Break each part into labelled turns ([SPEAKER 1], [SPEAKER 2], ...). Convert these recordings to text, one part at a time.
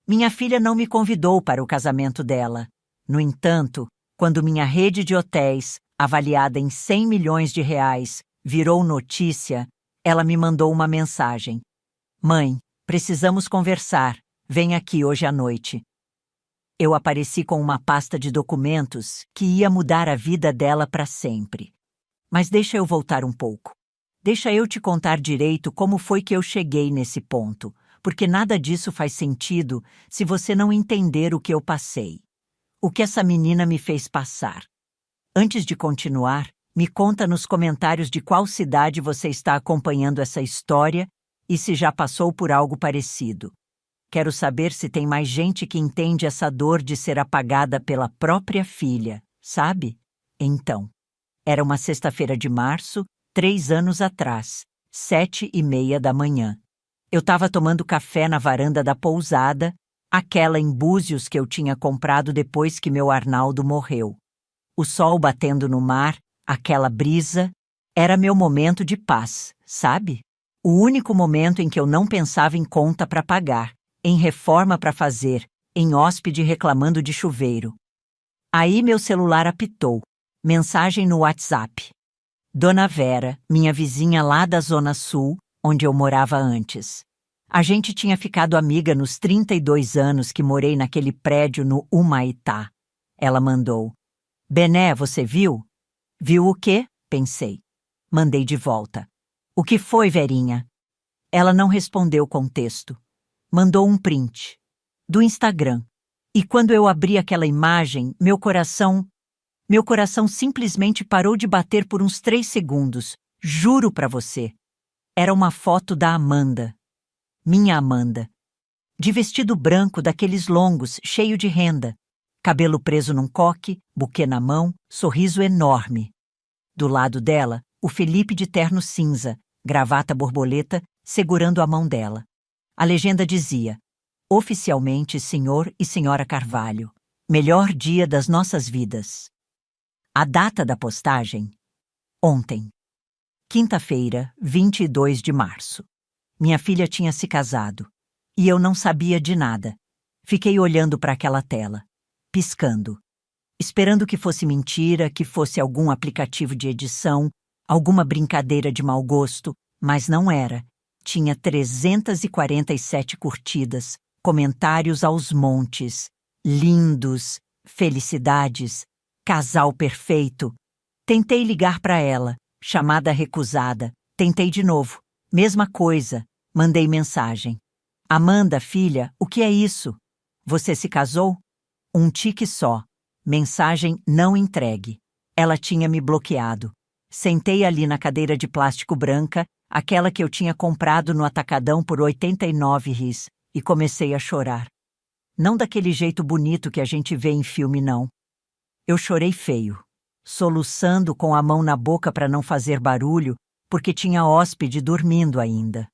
[SPEAKER 1] Minha filha não me convidou para o casamento dela. No entanto, quando minha rede de hotéis, avaliada em 100 milhões de reais, virou notícia, ela me mandou uma mensagem. Mãe, precisamos conversar. Vem aqui hoje à noite. Eu apareci com uma pasta de documentos que ia mudar a vida dela para sempre. Mas deixa eu voltar um pouco. Deixa eu te contar direito como foi que eu cheguei nesse ponto, porque nada disso faz sentido se você não entender o que eu passei. O que essa menina me fez passar. Antes de continuar, me conta nos comentários de qual cidade você está acompanhando essa história e se já passou por algo parecido. Quero saber se tem mais gente que entende essa dor de ser apagada pela própria filha, sabe? Então, era uma sexta-feira de março, 3 anos atrás, 7h30 da manhã. Eu estava tomando café na varanda da pousada, aquela em Búzios que eu tinha comprado depois que meu Arnaldo morreu. O sol batendo no mar, aquela brisa, era meu momento de paz, sabe? O único momento em que eu não pensava em conta para pagar, em reforma para fazer, em hóspede reclamando de chuveiro. Aí meu celular apitou. Mensagem no WhatsApp. Dona Vera, minha vizinha lá da Zona Sul, onde eu morava antes. A gente tinha ficado amiga nos 32 anos que morei naquele prédio no Humaitá. Ela mandou. Bené, você viu? Viu o quê? Pensei. Mandei de volta. O que foi, Verinha? Ela não respondeu com texto. Mandou um print. Do Instagram. E quando eu abri aquela imagem, meu coração simplesmente parou de bater por uns 3 segundos. Juro pra você. Era uma foto da Amanda. Minha Amanda. De vestido branco daqueles longos, cheio de renda. Cabelo preso num coque, buquê na mão, sorriso enorme. Do lado dela, o Felipe de terno cinza, gravata borboleta, segurando a mão dela. A legenda dizia, oficialmente senhor e senhora Carvalho, melhor dia das nossas vidas. A data da postagem? Ontem. Quinta-feira, 22 de março. Minha filha tinha se casado. E eu não sabia de nada. Fiquei olhando para aquela tela, piscando. Esperando que fosse mentira, que fosse algum aplicativo de edição, alguma brincadeira de mau gosto, mas não era. Tinha 347 curtidas, comentários aos montes, lindos, felicidades, casal perfeito. Tentei ligar para ela, chamada recusada. Tentei de novo, mesma coisa. Mandei mensagem. Amanda, filha, o que é isso? Você se casou? Um tique só. Mensagem não entregue. Ela tinha me bloqueado. Sentei ali na cadeira de plástico branca, aquela que eu tinha comprado no Atacadão por 89 ris, e comecei a chorar. Não daquele jeito bonito que a gente vê em filme, não. Eu chorei feio, soluçando com a mão na boca para não fazer barulho, porque tinha hóspede dormindo ainda.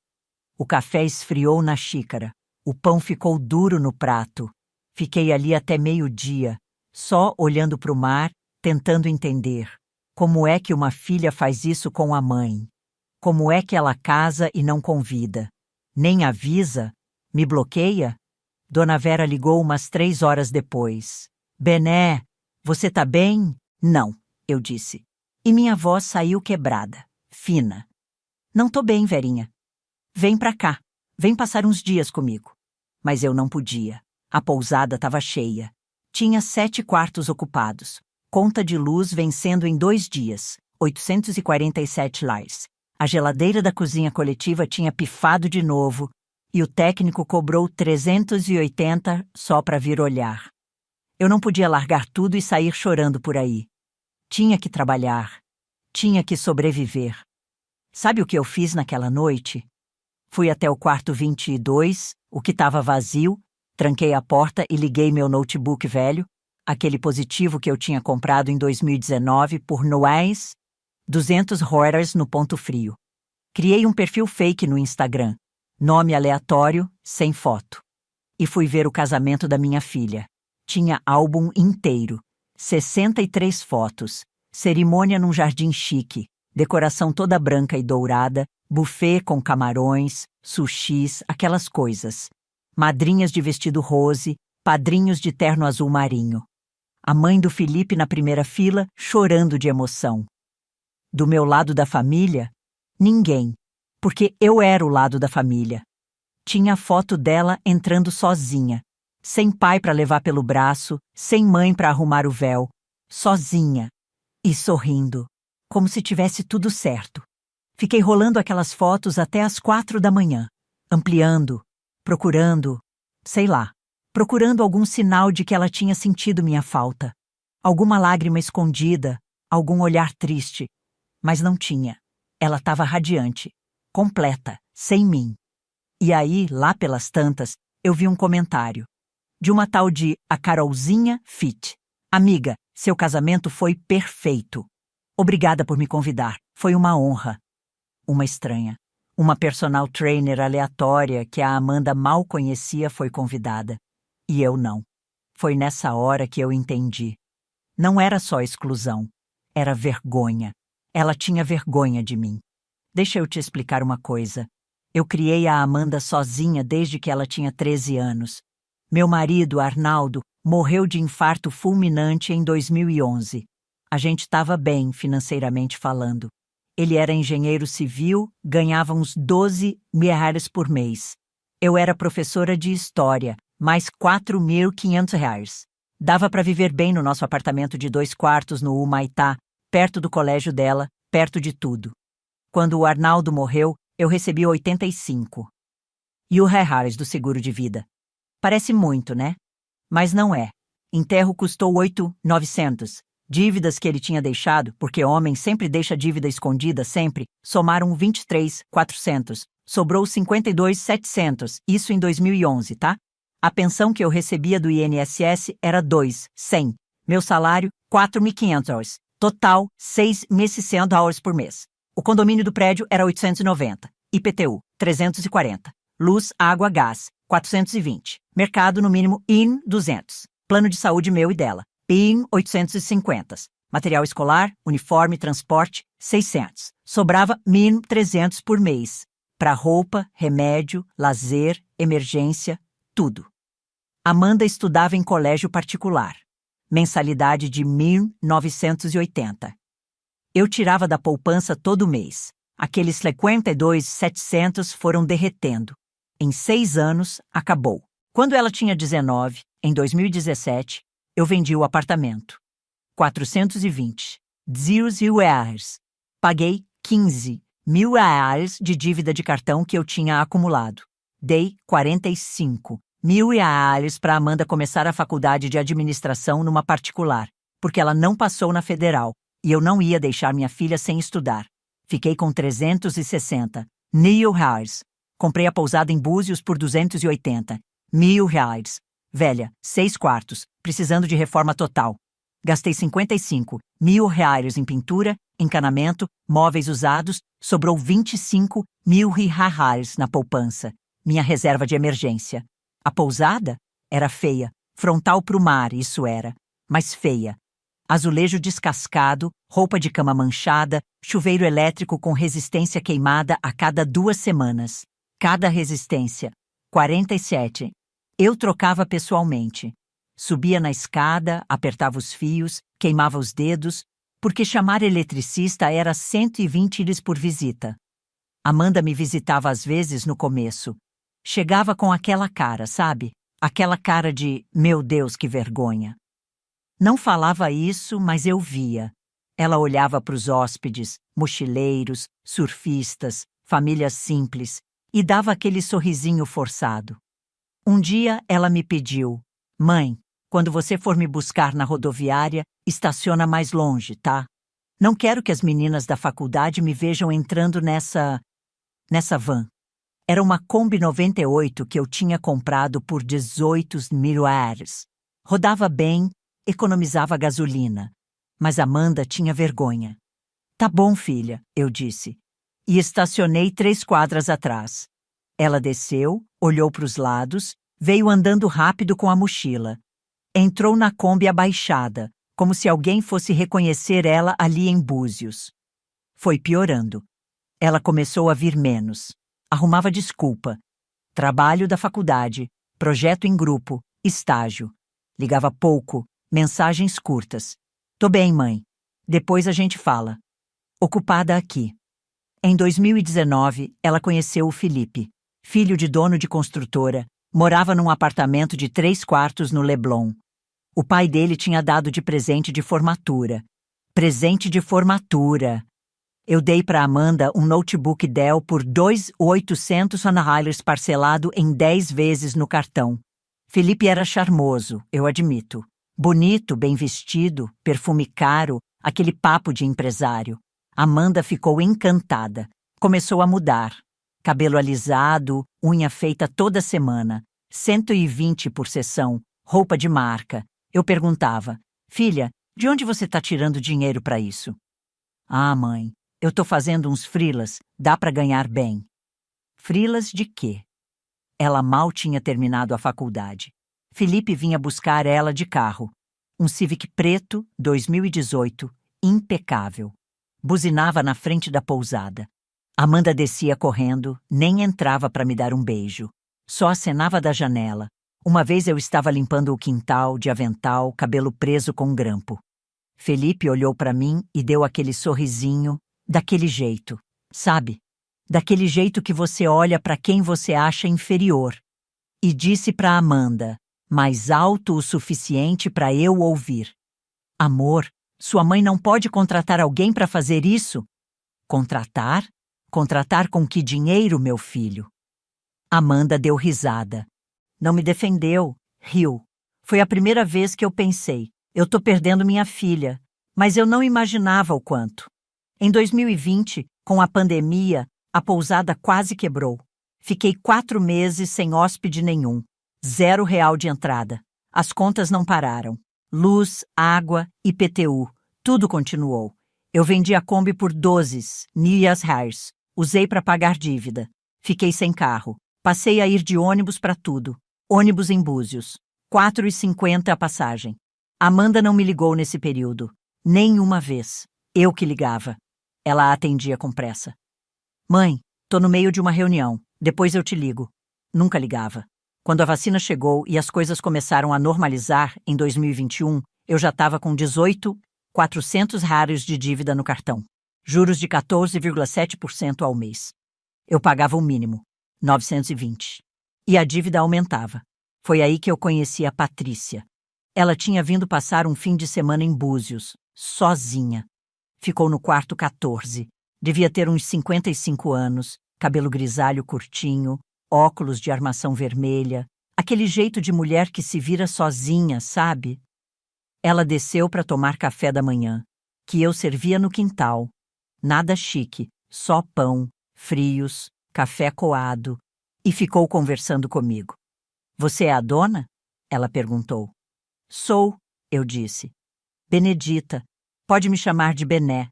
[SPEAKER 1] O café esfriou na xícara, o pão ficou duro no prato. Fiquei ali até meio-dia, só olhando para o mar, tentando entender. Como é que uma filha faz isso com a mãe? Como é que ela casa e não convida? Nem avisa? Me bloqueia? Dona Vera ligou umas 3 horas depois. Bené, você tá bem? Não, eu disse. E minha voz saiu quebrada, fina. Não tô bem, Verinha. Vem pra cá, vem passar uns dias comigo. Mas eu não podia. A pousada estava cheia. Tinha 7 quartos ocupados. Conta de luz vencendo em 2 dias, 847 lires. A geladeira da cozinha coletiva tinha pifado de novo e o técnico cobrou 380 só para vir olhar. Eu não podia largar tudo e sair chorando por aí. Tinha que trabalhar. Tinha que sobreviver. Sabe o que eu fiz naquela noite? Fui até o quarto 22, o que estava vazio, tranquei a porta e liguei meu notebook velho, aquele positivo que eu tinha comprado em 2019 por noais, 200 horas no ponto frio. Criei um perfil fake no Instagram, nome aleatório, sem foto. E fui ver o casamento da minha filha. Tinha álbum inteiro, 63 fotos, cerimônia num jardim chique, decoração toda branca e dourada, buffet com camarões, sushis, aquelas coisas. madrinhas de vestido rose, padrinhos de terno azul marinho. A mãe do Felipe na primeira fila, chorando de emoção. Do meu lado da família, ninguém, porque eu era o lado da família. Tinha a foto dela entrando sozinha, sem pai para levar pelo braço, sem mãe para arrumar o véu, sozinha e sorrindo, como se tivesse tudo certo. Fiquei rolando aquelas fotos até às 4 da manhã, ampliando, procurando, sei lá, procurando algum sinal de que ela tinha sentido minha falta, alguma lágrima escondida, algum olhar triste, mas não tinha. Ela estava radiante, completa, sem mim. E aí, lá pelas tantas, eu vi um comentário de uma tal de a Carolzinha Fit. Amiga, seu casamento foi perfeito. Obrigada por me convidar. Foi uma honra. Uma estranha. Uma personal trainer aleatória que a Amanda mal conhecia foi convidada. E eu não. Foi nessa hora que eu entendi. Não era só exclusão. Era vergonha. Ela tinha vergonha de mim. Deixa eu te explicar uma coisa. Eu criei a Amanda sozinha desde que ela tinha 13 anos. Meu marido, Arnaldo, morreu de infarto fulminante em 2011. A gente estava bem, financeiramente falando. Ele era engenheiro civil, ganhava uns 12 mil reais por mês. Eu era professora de história, mais 4.500 reais. Dava para viver bem no nosso apartamento de 2 quartos no Humaitá, perto do colégio dela, perto de tudo. Quando o Arnaldo morreu, eu recebi 85. E o reais do seguro de vida. Parece muito, né? Mas não é. Enterro custou 8.900. Dívidas que ele tinha deixado, porque homem sempre deixa dívida escondida sempre, somaram 23.400. Sobrou 52.700, isso em 2011, tá? A pensão que eu recebia do INSS era 2.100. Meu salário, 4.500. Total, 6.600 por mês. O condomínio do prédio era 890. IPTU, 340. Luz, água, gás, 420. Mercado, no mínimo, IN 200. Plano de saúde meu e dela, PIN 850. Material escolar, uniforme, transporte, 600. Sobrava mínimo 300 por mês. Para roupa, remédio, lazer, emergência, tudo. Amanda estudava em colégio particular. Mensalidade de 1.980. Eu tirava da poupança todo mês. Aqueles 52.700 foram derretendo. Em 6 anos, acabou. Quando ela tinha 19, em 2017, eu vendi o apartamento. 420. reais. Paguei 15.000 reais de dívida de cartão que eu tinha acumulado. Dei 45.000 reais para Amanda começar a faculdade de administração numa particular, porque ela não passou na federal e eu não ia deixar minha filha sem estudar. Fiquei com 360.000 reais. Comprei a pousada em Búzios por 280.000 reais. Velha, 6 quartos, precisando de reforma total. Gastei 55.000 reais em pintura, encanamento, móveis usados, sobrou 25.000 reais na poupança, minha reserva de emergência. A pousada era feia, frontal para o mar, isso era, mas feia. Azulejo descascado, roupa de cama manchada, chuveiro elétrico com resistência queimada a cada 2 semanas. Cada resistência, 47. Eu trocava pessoalmente. Subia na escada, apertava os fios, queimava os dedos, porque chamar eletricista era 120 lhes por visita. Amanda me visitava às vezes no começo. Chegava com aquela cara, sabe? Aquela cara de, meu Deus, que vergonha. Não falava isso, mas eu via. Ela olhava para os hóspedes, mochileiros, surfistas, famílias simples, e dava aquele sorrisinho forçado. Um dia ela me pediu, mãe, quando você for me buscar na rodoviária, estaciona mais longe, tá? Não quero que as meninas da faculdade me vejam entrando nessa van. Era uma Kombi 98 que eu tinha comprado por 18.000 reais. Rodava bem, economizava gasolina. Mas Amanda tinha vergonha. Tá bom, filha, eu disse. E estacionei 3 quadras atrás. Ela desceu, olhou para os lados, veio andando rápido com a mochila. Entrou na Kombi abaixada, como se alguém fosse reconhecer ela ali em Búzios. Foi piorando. Ela começou a vir menos. Arrumava desculpa. Trabalho da faculdade. projeto em grupo, estágio. Ligava pouco, mensagens curtas. Tô bem, mãe. Depois a gente fala. Ocupada aqui. Em 2019, ela conheceu o Felipe, filho de dono de construtora, morava num apartamento de 3 quartos no Leblon. O pai dele tinha dado de presente de formatura. Presente de formatura! Eu dei para Amanda um notebook Dell por $2.800 parcelado em 10 vezes no cartão. Felipe era charmoso, eu admito. Bonito, bem vestido, perfume caro, aquele papo de empresário. Amanda ficou encantada. Começou a mudar. Cabelo alisado, unha feita toda semana, 120 por sessão, roupa de marca. Eu perguntava, filha, de onde você está tirando dinheiro para isso? Ah, mãe, eu tô fazendo uns freelas, dá para ganhar bem. Freelas de quê? Ela mal tinha terminado a faculdade. Felipe vinha buscar ela de carro. Um Civic preto, 2018, impecável. Buzinava na frente da pousada. Amanda descia correndo, nem entrava para me dar um beijo. Só acenava da janela. Uma vez eu estava limpando o quintal, de avental, cabelo preso com um grampo. Felipe olhou para mim e deu aquele sorrisinho, daquele jeito, sabe? Daquele jeito que você olha para quem você acha inferior. E disse para Amanda, mais alto o suficiente para eu ouvir. Amor, sua mãe não pode contratar alguém para fazer isso? Contratar? Contratar com que dinheiro, meu filho? Amanda deu risada. Não me defendeu, riu. Foi a primeira vez que eu pensei, eu tô perdendo minha filha, mas eu não imaginava o quanto. Em 2020, com a pandemia, a pousada quase quebrou. Fiquei 4 meses sem hóspede nenhum. R$0 de entrada. As contas não pararam. Luz, água, IPTU, tudo continuou. Eu vendi a Kombi por 12 R$12. Usei para pagar dívida. Fiquei sem carro. Passei a ir de ônibus para tudo. Ônibus em Búzios. R$4,50 a passagem. Amanda não me ligou nesse período. Nenhuma vez. Eu que ligava. Ela atendia com pressa. Mãe, tô no meio de uma reunião. Depois eu te ligo. Nunca ligava. Quando a vacina chegou e as coisas começaram a normalizar em 2021, eu já estava com R$18.400 de dívida no cartão. Juros de 14,7% ao mês. Eu pagava o mínimo, 920. E a dívida aumentava. Foi aí que eu conheci a Patrícia. Ela tinha vindo passar um fim de semana em Búzios, sozinha. Ficou no quarto 14. Devia ter uns 55 anos, cabelo grisalho curtinho, óculos de armação vermelha, aquele jeito de mulher que se vira sozinha, sabe? Ela desceu para tomar café da manhã, que eu servia no quintal. Nada chique, só pão, frios, café coado, e ficou conversando comigo. Você é a dona? Ela perguntou. Sou, eu disse. Benedita, pode me chamar de Bené.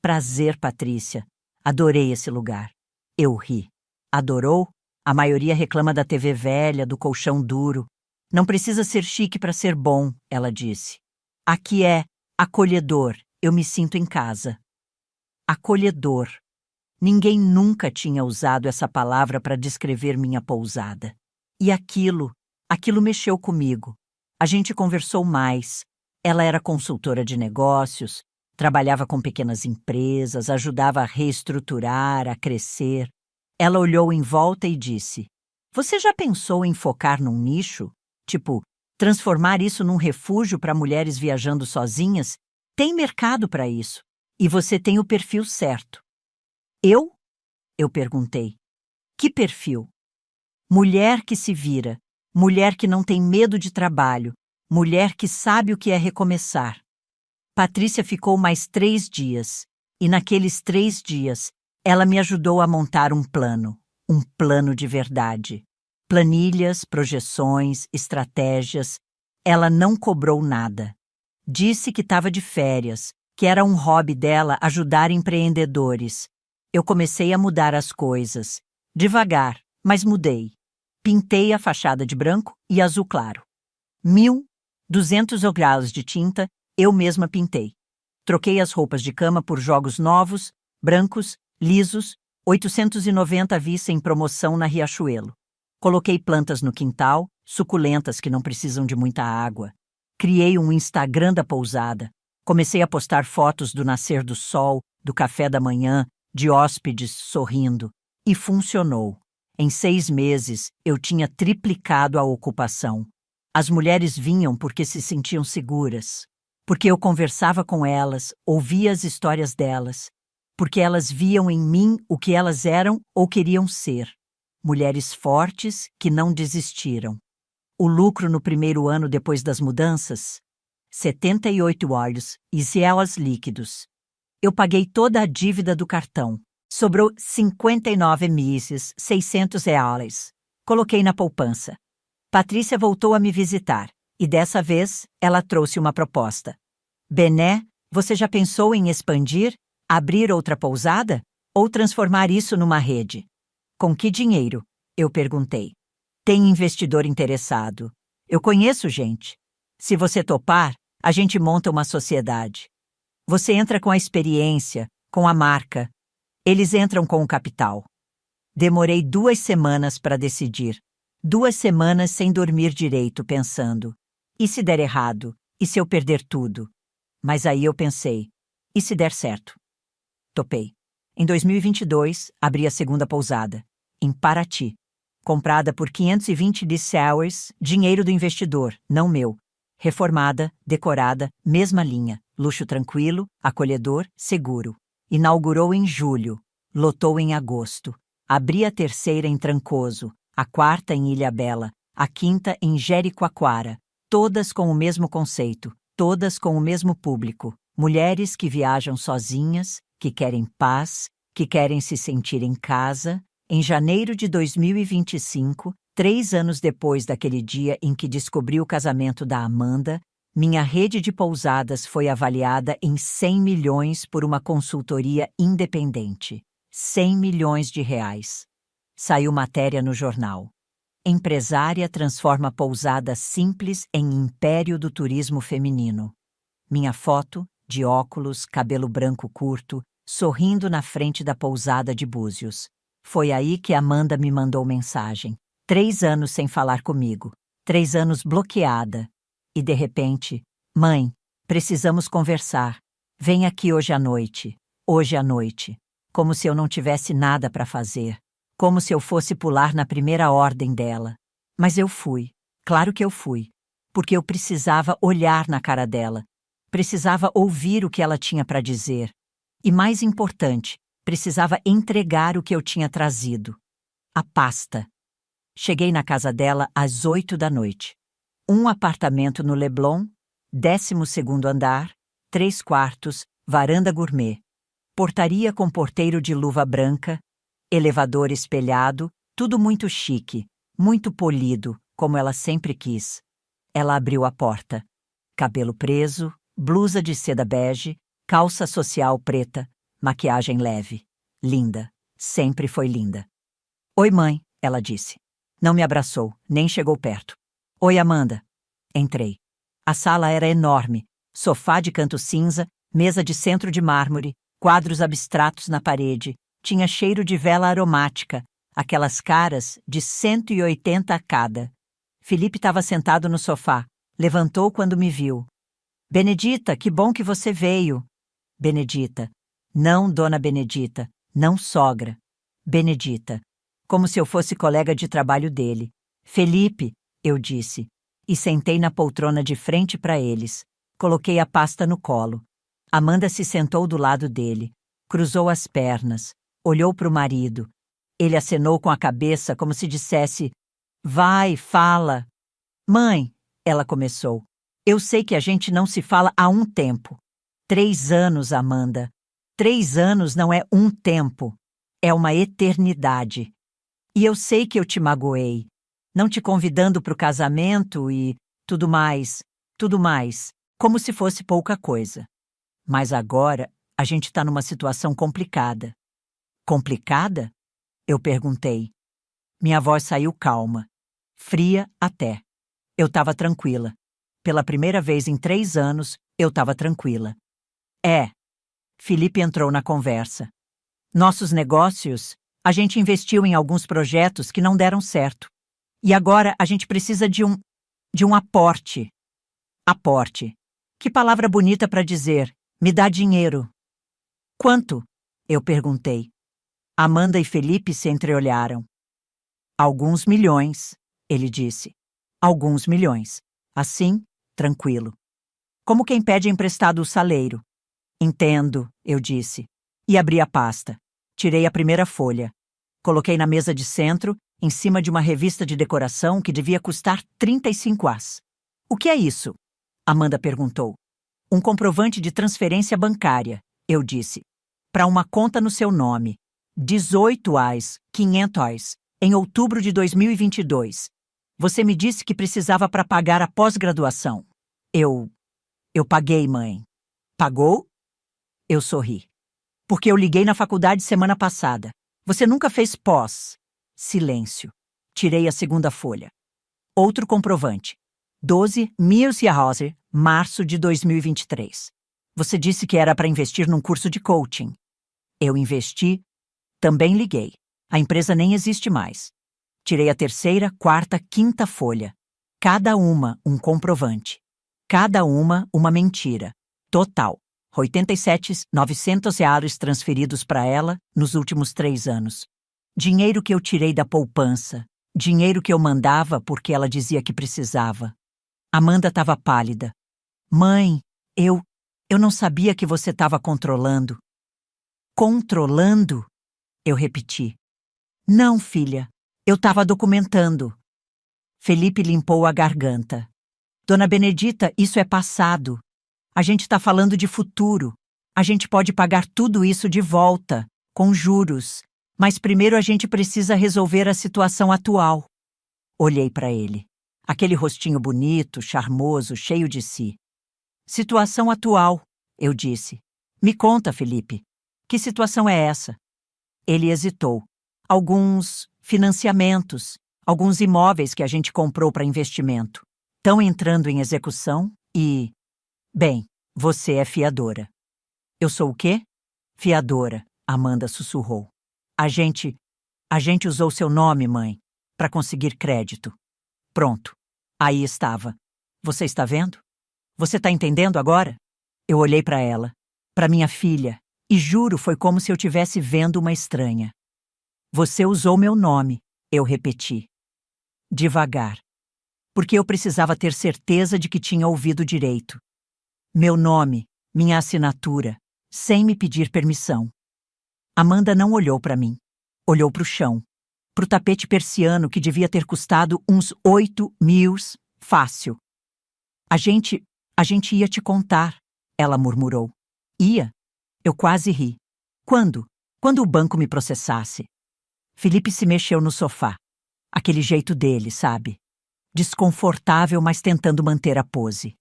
[SPEAKER 1] Prazer, Patrícia. Adorei esse lugar. Eu ri. Adorou? A maioria reclama da TV velha, do colchão duro. Não precisa ser chique para ser bom, ela disse. Aqui é acolhedor, eu me sinto em casa. Acolhedor. Ninguém nunca tinha usado essa palavra para descrever minha pousada. E aquilo mexeu comigo. A gente conversou mais. Ela era consultora de negócios, trabalhava com pequenas empresas, ajudava a reestruturar, a crescer. Ela olhou em volta e disse, você já pensou em focar num nicho? Tipo, transformar isso num refúgio para mulheres viajando sozinhas? Tem mercado para isso. E você tem o perfil certo. Eu? Eu perguntei. Que perfil? Mulher que se vira, mulher que não tem medo de trabalho, mulher que sabe o que é recomeçar. Patrícia ficou mais 3 dias, e naqueles 3 dias, ela me ajudou a montar um plano de verdade. Planilhas, projeções, estratégias. Ela não cobrou nada. Disse que estava de férias, que era um hobby dela ajudar empreendedores. Eu comecei a mudar as coisas. Devagar, mas mudei. Pintei a fachada de branco e azul claro. 1.200 graus de tinta, eu mesma pintei. Troquei as roupas de cama por jogos novos, brancos, lisos, 890 à vista em promoção na Riachuelo. Coloquei plantas no quintal, suculentas que não precisam de muita água. Criei um Instagram da pousada. Comecei a postar fotos do nascer do sol, do café da manhã, de hóspedes sorrindo. E funcionou. Em 6 meses, eu tinha triplicado a ocupação. As mulheres vinham porque se sentiam seguras, porque eu conversava com elas, ouvia as histórias delas, porque elas viam em mim o que elas eram ou queriam ser. Mulheres fortes que não desistiram. O lucro no primeiro ano depois das mudanças? 78 óleos e géis líquidos. Eu paguei toda a dívida do cartão. Sobrou 59.600 reais. Coloquei na poupança. Patrícia voltou a me visitar e dessa vez ela trouxe uma proposta. Bené, você já pensou em expandir, abrir outra pousada ou transformar isso numa rede? Com que dinheiro? Eu perguntei. Tem investidor interessado. Eu conheço gente. Se você topar, a gente monta uma sociedade. Você entra com a experiência, com a marca. Eles entram com o capital. Demorei 2 semanas para decidir. 2 semanas sem dormir direito, pensando. E se der errado? E se eu perder tudo? Mas aí eu pensei. E se der certo? Topei. Em 2022, abri a segunda pousada, em Paraty. Comprada por 520 liceus, dinheiro do investidor, não meu. Reformada, decorada, mesma linha. Luxo tranquilo, acolhedor, seguro. Inaugurou em julho, lotou em agosto. Abri a terceira em Trancoso, a quarta em Ilhabela, a quinta em Jericoacoara. Todas com o mesmo conceito, todas com o mesmo público. Mulheres que viajam sozinhas, que querem paz, que querem se sentir em casa. Em janeiro de 2025, 3 anos depois daquele dia em que descobri o casamento da Amanda, minha rede de pousadas foi avaliada em 100 milhões por uma consultoria independente. 100 milhões de reais. Saiu matéria no jornal. Empresária transforma pousada simples em império do turismo feminino. Minha foto, de óculos, cabelo branco curto, sorrindo na frente da pousada de Búzios. Foi aí que Amanda me mandou mensagem. 3 anos sem falar comigo. 3 anos bloqueada. E de repente, mãe, precisamos conversar. Vem aqui hoje à noite. Hoje à noite. Como se eu não tivesse nada para fazer. Como se eu fosse pular na primeira ordem dela. Mas eu fui. Claro que eu fui. Porque eu precisava olhar na cara dela. Precisava ouvir o que ela tinha para dizer. E mais importante, precisava entregar o que eu tinha trazido. A pasta. Cheguei na casa dela às 8 da noite. Um apartamento no Leblon, 12º andar, 3 quartos, varanda gourmet. Portaria com porteiro de luva branca, elevador espelhado, tudo muito chique, muito polido, como ela sempre quis. Ela abriu a porta. Cabelo preso, blusa de seda bege, calça social preta, maquiagem leve. Linda. Sempre foi linda. Oi, mãe, ela disse. Não me abraçou, nem chegou perto. Oi, Amanda. Entrei. A sala era enorme. Sofá de canto cinza, mesa de centro de mármore, quadros abstratos na parede. Tinha cheiro de vela aromática, aquelas caras de 180 a cada. Felipe estava sentado no sofá. Levantou quando me viu. Benedita, que bom que você veio. Benedita. Não, dona Benedita. Não sogra. Benedita. Como se eu fosse colega de trabalho dele. Felipe, eu disse. E sentei na poltrona de frente para eles. Coloquei a pasta no colo. Amanda se sentou do lado dele. Cruzou as pernas. Olhou para o marido. Ele acenou com a cabeça como se dissesse: vai, fala. Mãe, ela começou. Eu sei que a gente não se fala há um tempo. 3 anos, Amanda. 3 anos não é um tempo. É uma eternidade. E eu sei que eu te magoei. Não te convidando para o casamento e tudo mais, como se fosse pouca coisa. Mas agora a gente está numa situação complicada. Complicada? Eu perguntei. Minha voz saiu calma, fria até. Eu estava tranquila. Pela primeira vez em 3 anos, eu estava tranquila. Felipe entrou na conversa. Nossos negócios, a gente investiu em alguns projetos que não deram certo. E agora a gente precisa de um aporte. Aporte. Que palavra bonita para dizer. Me dá dinheiro. Quanto? Eu perguntei. Amanda e Felipe se entreolharam. Alguns milhões, ele disse. Alguns milhões. Assim, tranquilo. Como quem pede emprestado o saleiro. Entendo, eu disse. E abri a pasta. Tirei a primeira folha. Coloquei na mesa de centro, em cima de uma revista de decoração que devia custar 35 as. O que é isso? Amanda perguntou. Um comprovante de transferência bancária, eu disse. Para uma conta no seu nome. 18 as, 500 as, em outubro de 2022. Você me disse que precisava para pagar a pós-graduação. Eu paguei, mãe. Pagou? Eu sorri. Porque eu liguei na faculdade semana passada. Você nunca fez pós. Silêncio. Tirei a segunda folha. Outro comprovante. 12 Milsjahauser, março de 2023. Você disse que era para investir num curso de coaching. Eu investi. Também liguei. A empresa nem existe mais. Tirei a terceira, quarta, quinta folha. Cada uma um comprovante. Cada uma mentira. Total. 87.900 reais transferidos para ela nos últimos 3 anos. Dinheiro que eu tirei da poupança. Dinheiro que eu mandava porque ela dizia que precisava. Amanda estava pálida. Mãe, eu não sabia que você estava controlando. Controlando? Eu repeti. Não, filha. Eu estava documentando. Felipe limpou a garganta. Dona Benedita, isso é passado. A gente está falando de futuro. A gente pode pagar tudo isso de volta, com juros. Mas primeiro a gente precisa resolver a situação atual. Olhei para ele. Aquele rostinho bonito, charmoso, cheio de si. Situação atual, eu disse. Me conta, Felipe. Que situação é essa? Ele hesitou. Alguns financiamentos, alguns imóveis que a gente comprou para investimento. Estão entrando em execução e... Bem, você é fiadora. Eu sou o quê? Fiadora, Amanda sussurrou. A gente usou seu nome, mãe, para conseguir crédito. Pronto. Aí estava. Você está vendo? Você está entendendo agora? Eu olhei para ela, para minha filha, e juro foi como se eu estivesse vendo uma estranha. Você usou meu nome, eu repeti. Devagar. Porque eu precisava ter certeza de que tinha ouvido direito. Meu nome, minha assinatura, sem me pedir permissão. Amanda não olhou para mim. Olhou para o chão, para o tapete persiano que devia ter custado uns 8 mil, fácil. A gente ia te contar, ela murmurou. Ia? Eu quase ri. Quando? Quando o banco me processasse. Felipe se mexeu no sofá. Aquele jeito dele, sabe? Desconfortável, mas tentando manter a pose.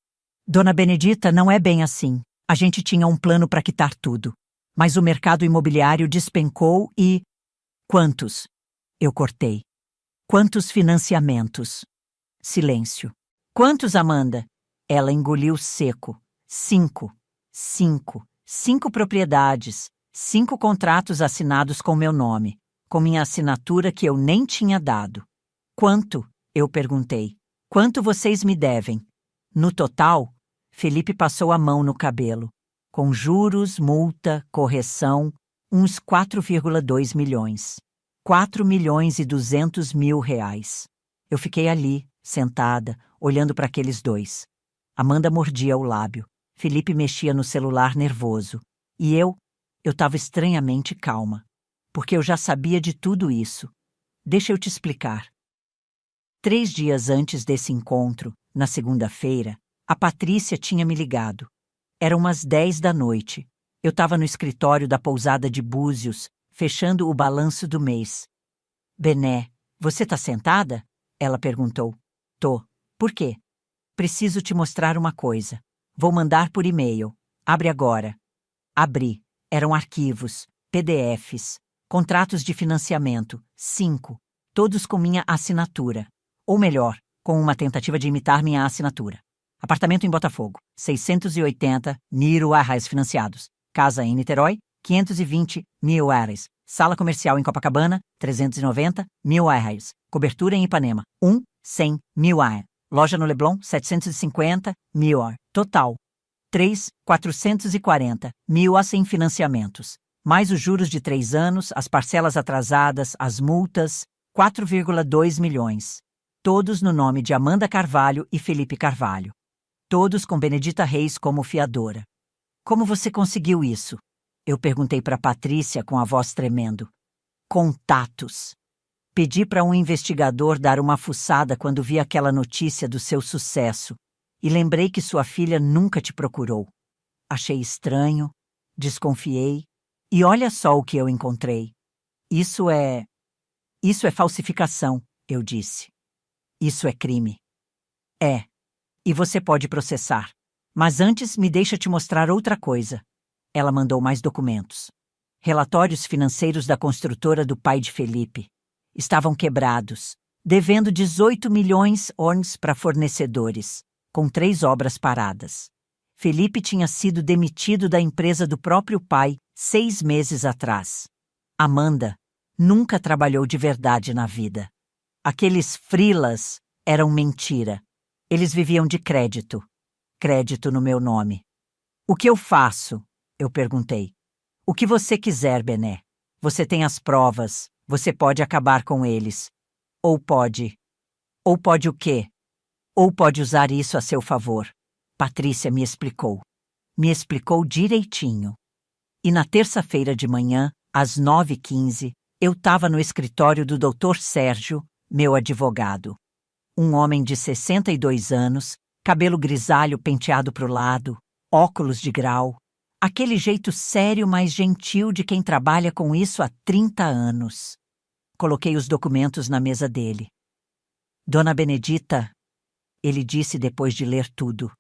[SPEAKER 1] Dona Benedita, não é bem assim. A gente tinha um plano para quitar tudo. Mas o mercado imobiliário despencou e... Quantos? Eu cortei. Quantos financiamentos? Silêncio. Quantos, Amanda? Ela engoliu seco. 5. 5. 5 propriedades. 5 contratos assinados com meu nome. Com minha assinatura que eu nem tinha dado. Quanto? Eu perguntei. Quanto vocês me devem? No total, Felipe passou a mão no cabelo. Com juros, multa, correção, uns 4,2 milhões. 4.200.000 reais. Eu fiquei ali, sentada, olhando para aqueles dois. Amanda mordia o lábio. Felipe mexia no celular nervoso. E eu estava estranhamente calma. Porque eu já sabia de tudo isso. Deixa eu te explicar. 3 dias antes desse encontro, na segunda-feira, a Patrícia tinha me ligado. Eram umas 10 da noite. Eu estava no escritório da pousada de Búzios, fechando o balanço do mês. Bené, você tá sentada? Ela perguntou. Tô. Por quê? Preciso te mostrar uma coisa. Vou mandar por e-mail. Abre agora. Abri. Eram arquivos, PDFs, contratos de financiamento, 5, todos com minha assinatura. Ou melhor, com uma tentativa de imitar minha assinatura. Apartamento em Botafogo, 680.000 reais financiados. Casa em Niterói, 520.000 reais. Sala comercial em Copacabana, 390.000 reais. Cobertura em Ipanema, 100 mil AR. Loja no Leblon, 750 mil AR. Total, 440 mil AR sem financiamentos. Mais os juros de 3 anos, as parcelas atrasadas, as multas, 4,2 milhões. Todos no nome de Amanda Carvalho e Felipe Carvalho. Todos com Benedita Reis como fiadora. Como você conseguiu isso? Eu perguntei para Patrícia com a voz tremendo. Contatos. Pedi para um investigador dar uma fuçada quando vi aquela notícia do seu sucesso e lembrei que sua filha nunca te procurou. Achei estranho, desconfiei e olha só o que eu encontrei. Isso é falsificação, eu disse. Isso é crime. É. E você pode processar. Mas antes me deixa te mostrar outra coisa. Ela mandou mais documentos. Relatórios financeiros da construtora do pai de Felipe. Estavam quebrados, devendo 18 milhões ONs para fornecedores, com 3 obras paradas. Felipe tinha sido demitido da empresa do próprio pai 6 meses atrás. Amanda nunca trabalhou de verdade na vida. Aqueles freelas eram mentira. Eles viviam de crédito. Crédito no meu nome. O que eu faço? Eu perguntei. O que você quiser, Bené. Você tem as provas. Você pode acabar com eles. Ou pode o quê? Ou pode usar isso a seu favor. Patrícia me explicou. Me explicou direitinho. E na terça-feira de manhã, às 9h15, eu estava no escritório do Dr. Sérgio, meu advogado. Um homem de 62 anos, cabelo grisalho penteado para o lado, óculos de grau, aquele jeito sério, mas gentil de quem trabalha com isso há 30 anos. Coloquei os documentos na mesa dele. Dona Benedita, ele disse depois de ler tudo,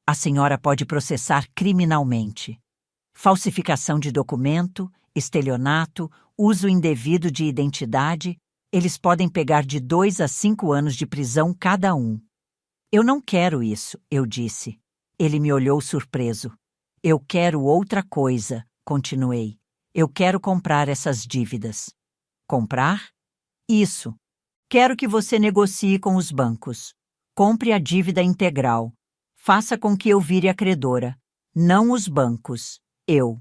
[SPEAKER 1] a senhora pode processar criminalmente. Falsificação de documento, estelionato, uso indevido de identidade, eles podem pegar de 2 a 5 anos de prisão cada um. Eu não quero isso, eu disse. Ele me olhou surpreso. Eu quero outra coisa, continuei. Eu quero comprar essas dívidas. Comprar? Isso. Quero que você negocie com os bancos. Compre a dívida integral. Faça com que eu vire a credora. Não os bancos. Eu.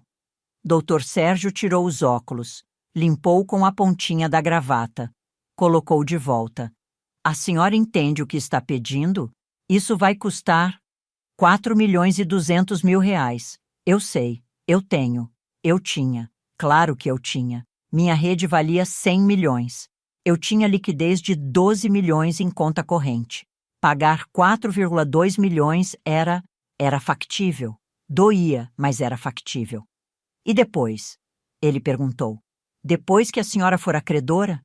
[SPEAKER 1] Dr. Sérgio tirou os óculos. Limpou com a pontinha da gravata. Colocou de volta. A senhora entende o que está pedindo? Isso vai custar 4.200.000 reais. Eu sei. Eu tenho. Eu tinha. Claro que eu tinha. Minha rede valia 100 milhões. Eu tinha liquidez de 12 milhões em conta corrente. Pagar 4,2 milhões era factível. Doía, mas era factível. E depois? Ele perguntou. Depois que a senhora for a credora?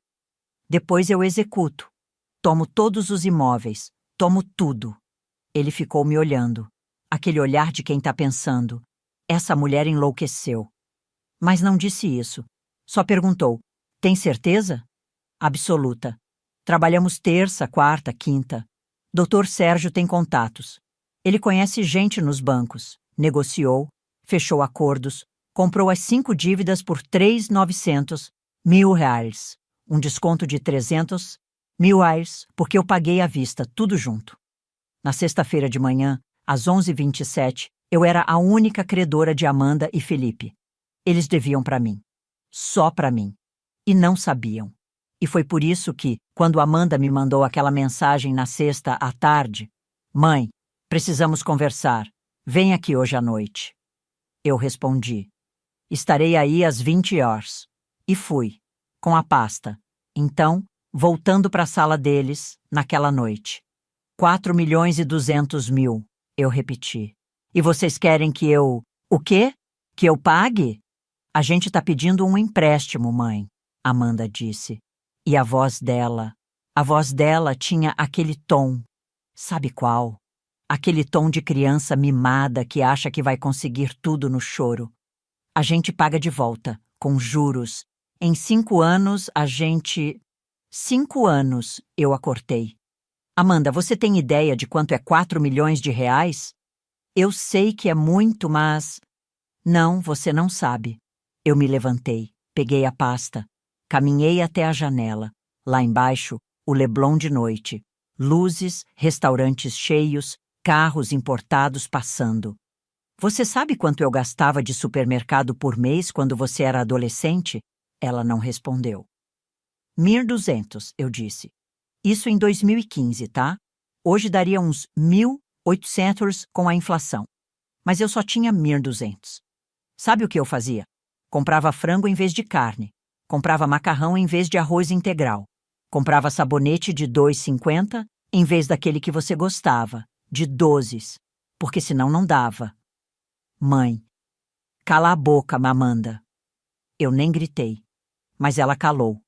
[SPEAKER 1] Depois eu executo. Tomo todos os imóveis. Tomo tudo. Ele ficou me olhando. Aquele olhar de quem está pensando. Essa mulher enlouqueceu. Mas não disse isso. Só perguntou, tem certeza? Absoluta. Trabalhamos terça, quarta, quinta. Dr. Sérgio tem contatos. Ele conhece gente nos bancos. Negociou, fechou acordos, comprou as 5 dívidas por 3.900.000 reais. Um desconto de 300.000 reais, porque eu paguei à vista, tudo junto. Na sexta-feira de manhã, às 11h27, eu era a única credora de Amanda e Felipe. Eles deviam para mim. Só para mim. E não sabiam. E foi por isso que, quando Amanda me mandou aquela mensagem na sexta à tarde, mãe, precisamos conversar. Vem aqui hoje à noite. Eu respondi. Estarei aí às 20 horas. E fui, com a pasta. Então, voltando para a sala deles, naquela noite. 4.200.000, eu repeti. E vocês querem que eu... O quê? Que eu pague? A gente está pedindo um empréstimo, mãe, Amanda disse. E a voz dela tinha aquele tom. Sabe qual? Aquele tom de criança mimada que acha que vai conseguir tudo no choro. A gente paga de volta, com juros. Em 5 anos, a gente... 5 anos, eu a cortei. Amanda, você tem ideia de quanto é 4 milhões de reais? Eu sei que é muito, mas... Não, você não sabe. Eu me levantei, peguei a pasta, caminhei até a janela. Lá embaixo, O Leblon de noite. Luzes, restaurantes cheios, carros importados passando. Você sabe quanto eu gastava de supermercado por mês quando você era adolescente? Ela não respondeu. 1.200, eu disse. Isso em 2015, tá? Hoje daria uns 1.800 com a inflação. Mas eu só tinha 1.200. Sabe o que eu fazia? Comprava frango em vez de carne. Comprava macarrão em vez de arroz integral. Comprava sabonete de 2,50 em vez daquele que você gostava, de 12, porque senão não dava. Mãe, cala a boca, Mamanda. Eu nem gritei, mas ela calou,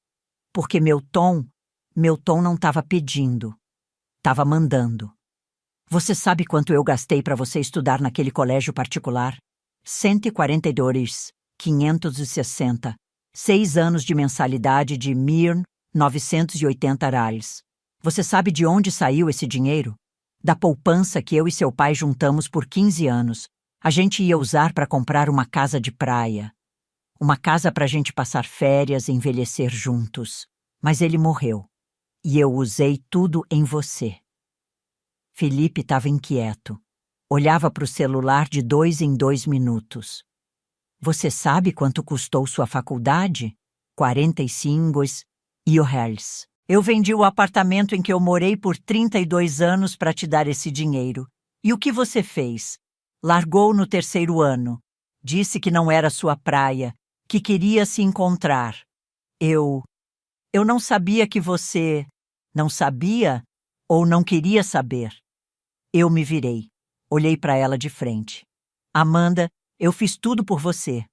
[SPEAKER 1] porque meu tom não estava pedindo, estava mandando. Você sabe quanto eu gastei para você estudar naquele colégio particular? 142, 560, 6 anos de mensalidade de 1.980 reais. Você sabe de onde saiu esse dinheiro? Da poupança que eu e seu pai juntamos por 15 anos. A gente ia usar para comprar uma casa de praia. Uma casa para a gente passar férias e envelhecer juntos. Mas ele morreu. E eu usei tudo em você. Felipe estava inquieto. Olhava para o celular de 2 em 2 minutos. Você sabe quanto custou sua faculdade? 45 reais. Eu vendi o apartamento em que eu morei por 32 anos para te dar esse dinheiro. E o que você fez? Largou no 3º ano. Disse que não era sua praia, que queria se encontrar. Eu não sabia que você... Não sabia ou não queria saber? Eu me virei. Olhei para ela de frente. Amanda, eu fiz tudo por você.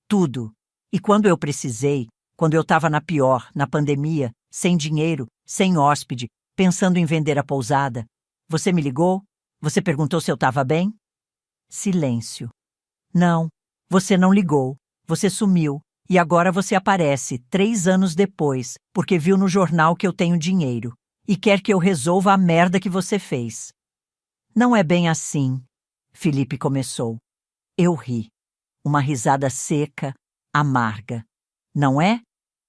[SPEAKER 1] Tudo. E quando eu precisei, quando eu estava na pior, na pandemia, sem dinheiro, sem hóspede, pensando em vender a pousada, você me ligou? Você perguntou se eu estava bem? Silêncio. Não, você não ligou. Você sumiu. E agora você aparece, 3 anos depois, porque viu no jornal que eu tenho dinheiro e quer que eu resolva a merda que você fez. Não é bem assim, Felipe começou. Eu ri. Uma risada seca, amarga. Não é?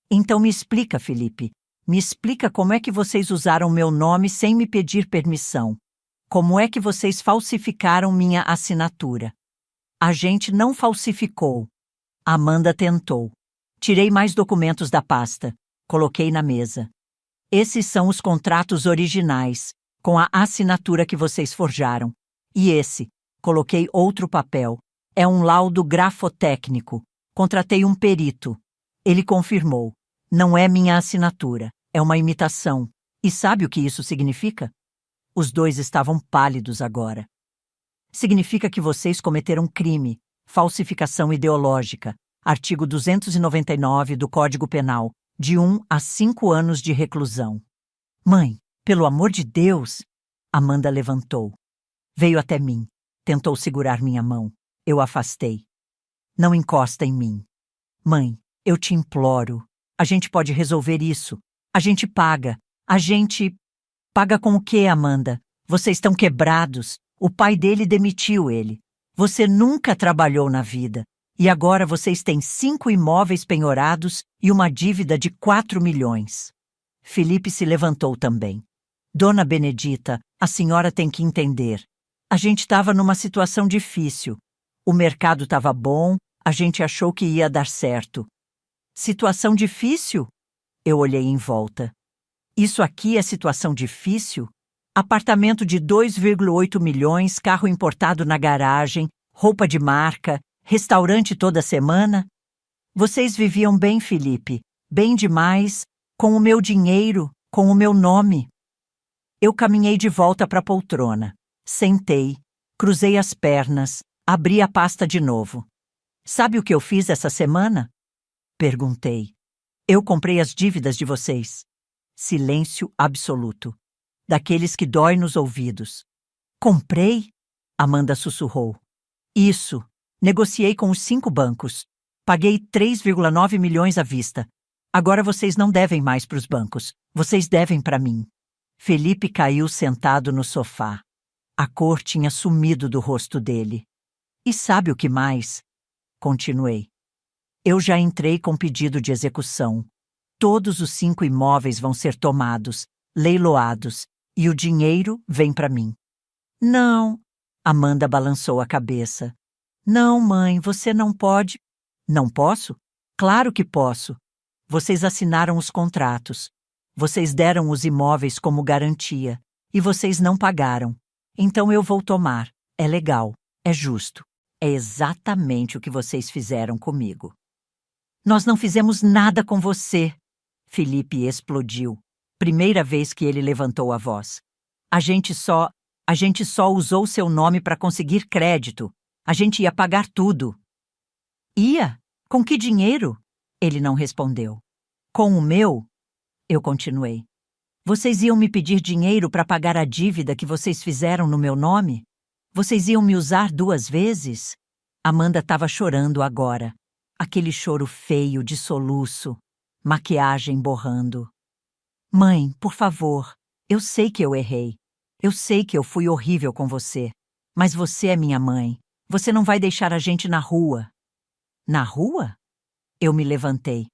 [SPEAKER 1] Então me explica, Felipe. Me explica como é que vocês usaram meu nome sem me pedir permissão. Como é que vocês falsificaram minha assinatura? A gente não falsificou. Amanda tentou. Tirei mais documentos da pasta. Coloquei na mesa. Esses são os contratos originais, com a assinatura que vocês forjaram. E esse, coloquei outro papel, é um laudo grafotécnico. Contratei um perito. Ele confirmou. Não é minha assinatura, é uma imitação. E sabe o que isso significa? Os dois estavam pálidos agora. Significa que vocês cometeram crime, falsificação ideológica, artigo 299 do Código Penal, de 1 a 5 anos de reclusão. Mãe, pelo amor de Deus! Amanda levantou. Veio até mim. Tentou segurar minha mão. Eu afastei. Não encosta em mim. Mãe, eu te imploro. A gente pode resolver isso. A gente paga. A gente... Paga com o quê, Amanda? Vocês estão quebrados. O pai dele demitiu ele. Você nunca trabalhou na vida. E agora vocês têm 5 imóveis penhorados e uma dívida de 4 milhões. Felipe se levantou também. Dona Benedita, a senhora tem que entender. A gente estava numa situação difícil. O mercado estava bom, a gente achou que ia dar certo. Situação difícil? Eu olhei em volta. Isso aqui é situação difícil? Apartamento de 2,8 milhões, carro importado na garagem, roupa de marca, restaurante toda semana? Vocês viviam bem, Felipe, bem demais, com o meu dinheiro, com o meu nome. Eu caminhei de volta para a poltrona. Sentei, cruzei as pernas, abri a pasta de novo. Sabe o que eu fiz essa semana? Perguntei. Eu comprei as dívidas de vocês. Silêncio absoluto. Daqueles que dói nos ouvidos. Comprei? Amanda sussurrou. Isso. Negociei com os 5 bancos. Paguei 3,9 milhões à vista. Agora vocês não devem mais para os bancos. Vocês devem para mim. Felipe caiu sentado no sofá. A cor tinha sumido do rosto dele. E sabe o que mais? Continuei. Eu já entrei com pedido de execução. Todos os 5 imóveis vão ser tomados. leiloados, e o dinheiro vem para mim. Não, Amanda balançou a cabeça. Não, mãe, você não pode. Não posso? Claro que posso. Vocês assinaram os contratos. Vocês deram os imóveis como garantia. E vocês não pagaram. Então eu vou tomar. É legal. É justo. É exatamente o que vocês fizeram comigo. Nós não fizemos nada com você. Felipe explodiu. Primeira vez que ele levantou a voz. A gente só usou seu nome para conseguir crédito. A gente ia pagar tudo. Ia? Com que dinheiro? Ele não respondeu. Com o meu? Eu continuei. Vocês iam me pedir dinheiro para pagar a dívida que vocês fizeram no meu nome? Vocês iam me usar 2 vezes? Amanda estava chorando agora. Aquele choro feio de soluço, maquiagem borrando. Mãe, por favor, eu sei que eu errei. Eu sei que eu fui horrível com você. Mas você é minha mãe. Você não vai deixar a gente na rua. Na rua? Eu me levantei.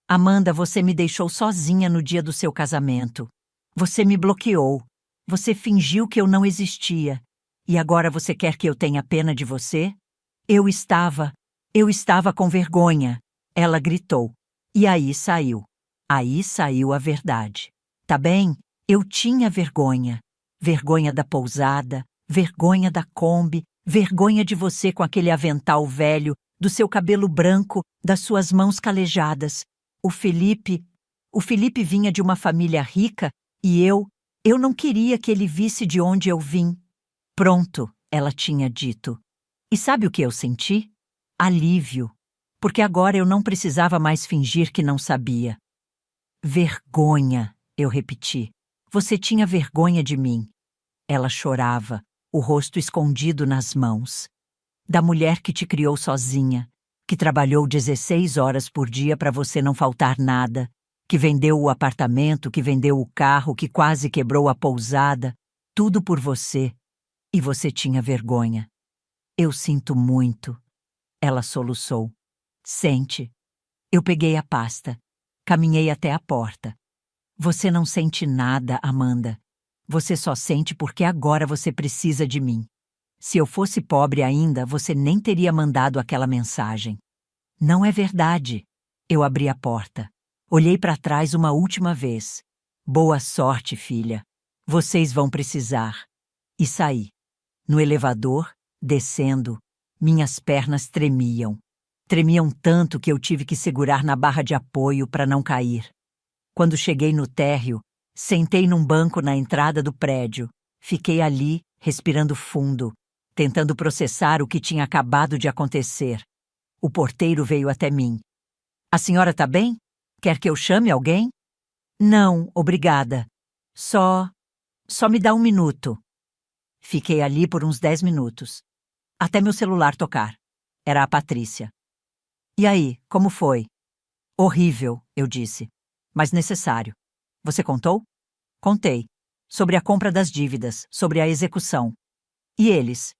[SPEAKER 1] Amanda, você me deixou sozinha no dia do seu casamento. Você me bloqueou. Você fingiu que eu não existia. E agora você quer que eu tenha pena de você? Eu estava com vergonha. Ela gritou. E aí saiu. Aí saiu a verdade. Tá bem? Eu tinha vergonha. Vergonha da pousada, vergonha da Kombi, vergonha de você com aquele avental velho, do seu cabelo branco, das suas mãos calejadas. O Felipe vinha de uma família rica e eu não queria que ele visse de onde eu vim. Pronto, ela tinha dito. E sabe o que eu senti? Alívio, porque agora eu não precisava mais fingir que não sabia. Vergonha, eu repeti. Você tinha vergonha de mim. Ela chorava, o rosto escondido nas mãos. Da mulher que te criou sozinha, que trabalhou 16 horas por dia para você não faltar nada, que vendeu o apartamento, que vendeu o carro, que quase quebrou a pousada, tudo por você. E você tinha vergonha. Eu sinto muito. Ela soluçou. Sente. Eu peguei a pasta. Caminhei até a porta. Você não sente nada, Amanda. Você só sente porque agora você precisa de mim. Se eu fosse pobre ainda, você nem teria mandado aquela mensagem. Não é verdade. Eu abri a porta. Olhei para trás uma última vez. Boa sorte, filha. Vocês vão precisar. E saí. No elevador, descendo, minhas pernas tremiam. Tremiam tanto que eu tive que segurar na barra de apoio para não cair. Quando cheguei no térreo, sentei num banco na entrada do prédio. Fiquei ali, respirando fundo, tentando processar o que tinha acabado de acontecer. O porteiro veio até mim. A senhora tá bem? Quer que eu chame alguém? Não, obrigada. Só me dá 1 minuto. Fiquei ali por uns 10 minutos. Até meu celular tocar. Era a Patrícia. E aí, como foi? Horrível, eu disse. Mas necessário. Você contou? Contei. Sobre a compra das dívidas, sobre a execução. E eles?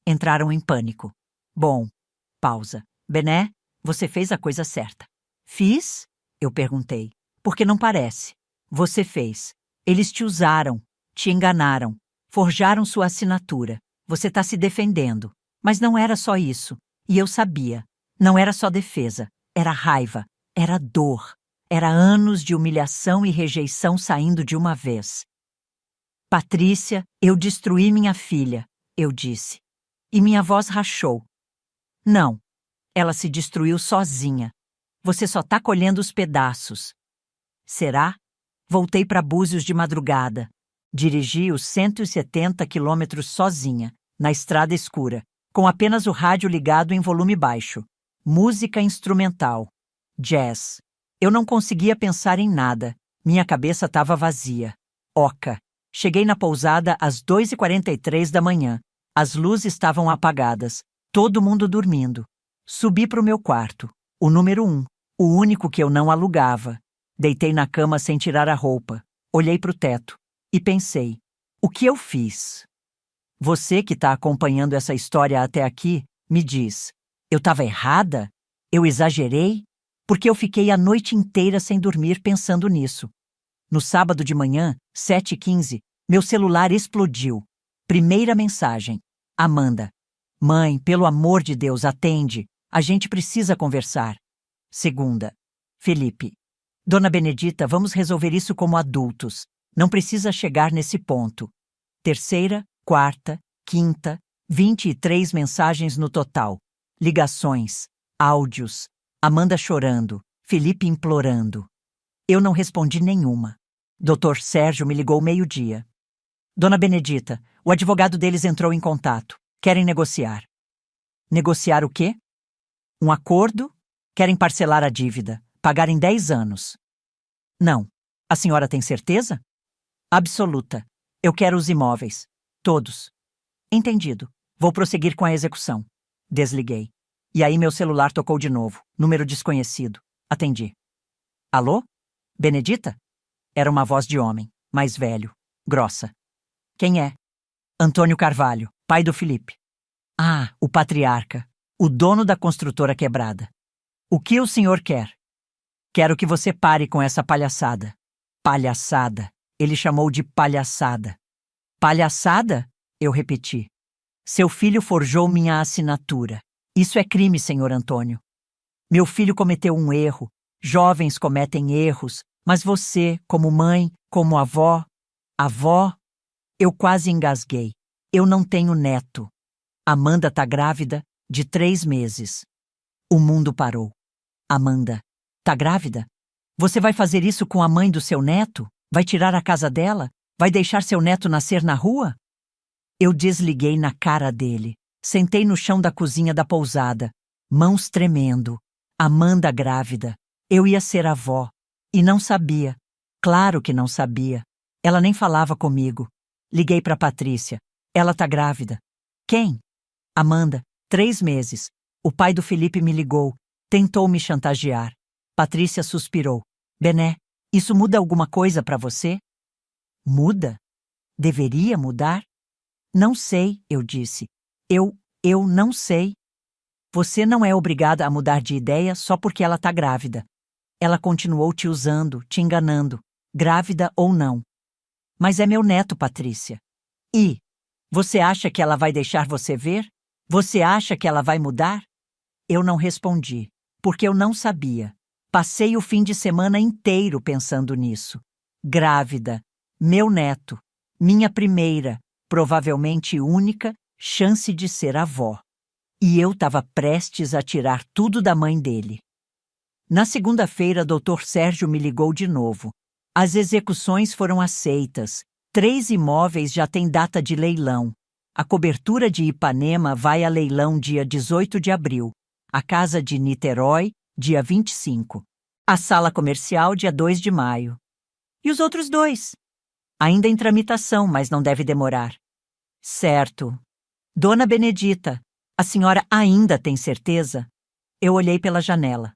[SPEAKER 1] Entraram em pânico. Bom, pausa. Bené, você fez a coisa certa. Fiz? Eu perguntei. Porque não parece. Você fez. Eles te usaram, te enganaram, forjaram sua assinatura. Você está se defendendo. Mas não era só isso. E eu sabia. Não era só defesa. Era raiva. Era dor. Era anos de humilhação e rejeição saindo de uma vez. Patrícia, eu destruí minha filha, eu disse. E minha voz rachou. Não. Ela se destruiu sozinha. Você só está colhendo os pedaços. Será? Voltei para Búzios de madrugada. Dirigi os 170 quilômetros sozinha, na estrada escura, com apenas o rádio ligado em volume baixo. Música instrumental. Jazz. Eu não conseguia pensar em nada. Minha cabeça estava vazia. Oca. Cheguei na pousada às 2h43 da manhã. As luzes estavam apagadas. Todo mundo dormindo. Subi para o meu quarto. O número 1. O único que eu não alugava. Deitei na cama sem tirar a roupa. Olhei para o teto. E pensei. O que eu fiz? Você que está acompanhando essa história até aqui, me diz. Eu estava errada? Eu exagerei? Porque eu fiquei a noite inteira sem dormir pensando nisso. No sábado de manhã, 7h15, meu celular explodiu. Primeira mensagem. Amanda. Mãe, pelo amor de Deus, atende. A gente precisa conversar. Segunda. Felipe. Dona Benedita, vamos resolver isso como adultos. Não precisa chegar nesse ponto. Terceira, quarta, quinta, 23 mensagens no total. Ligações, áudios, Amanda chorando, Felipe implorando. Eu não respondi nenhuma. Dr. Sérgio me ligou 12h. Dona Benedita, o advogado deles entrou em contato. Querem negociar. Negociar o quê? Um acordo? Querem parcelar a dívida, pagar em 10 anos. Não. A senhora tem certeza? Absoluta. Eu quero os imóveis. Todos. Entendido. Vou prosseguir com a execução. Desliguei. E aí meu celular tocou de novo. Número desconhecido. Atendi. Alô? Benedita? Era uma voz de homem, mais velho, grossa. Quem é? Antônio Carvalho, pai do Felipe. Ah, o patriarca. O dono da construtora quebrada. O que o senhor quer? Quero que você pare com essa palhaçada. Palhaçada. Ele chamou de palhaçada. Palhaçada? Eu repeti. Seu filho forjou minha assinatura. Isso é crime, senhor Antônio. Meu filho cometeu um erro. Jovens cometem erros. Mas você, como mãe, como avó... Avó? Eu quase engasguei. Eu não tenho neto. Amanda tá grávida de 3 meses. O mundo parou. Amanda, tá grávida? Você vai fazer isso com a mãe do seu neto? Vai tirar a casa dela? Vai deixar seu neto nascer na rua? Eu desliguei na cara dele. Sentei no chão da cozinha da pousada, mãos tremendo. Amanda grávida. Eu ia ser avó. E não sabia. Claro que não sabia. Ela nem falava comigo. Liguei para Patrícia. Ela tá grávida. Quem? Amanda, 3 meses. O pai do Felipe me ligou. Tentou me chantagear. Patrícia suspirou. Bené, isso muda alguma coisa para você? Muda? Deveria mudar? Não sei, eu disse. Eu não sei. Você não é obrigada a mudar de ideia só porque ela tá grávida. Ela continuou te usando, te enganando, grávida ou não. Mas é meu neto, Patrícia. E? Você acha que ela vai deixar você ver? Você acha que ela vai mudar? Eu não respondi, porque eu não sabia. Passei o fim de semana inteiro pensando nisso. Grávida, meu neto, minha primeira, provavelmente única, chance de ser avó. E eu estava prestes a tirar tudo da mãe dele. Na segunda-feira, Dr. Sérgio me ligou de novo. As execuções foram aceitas. 3 imóveis já têm data de leilão. A cobertura de Ipanema vai a leilão dia 18 de abril. A casa de Niterói, dia 25. A sala comercial, dia 2 de maio. E os outros 2? Ainda em tramitação, mas não deve demorar. Certo. Dona Benedita, a senhora ainda tem certeza? Eu olhei pela janela.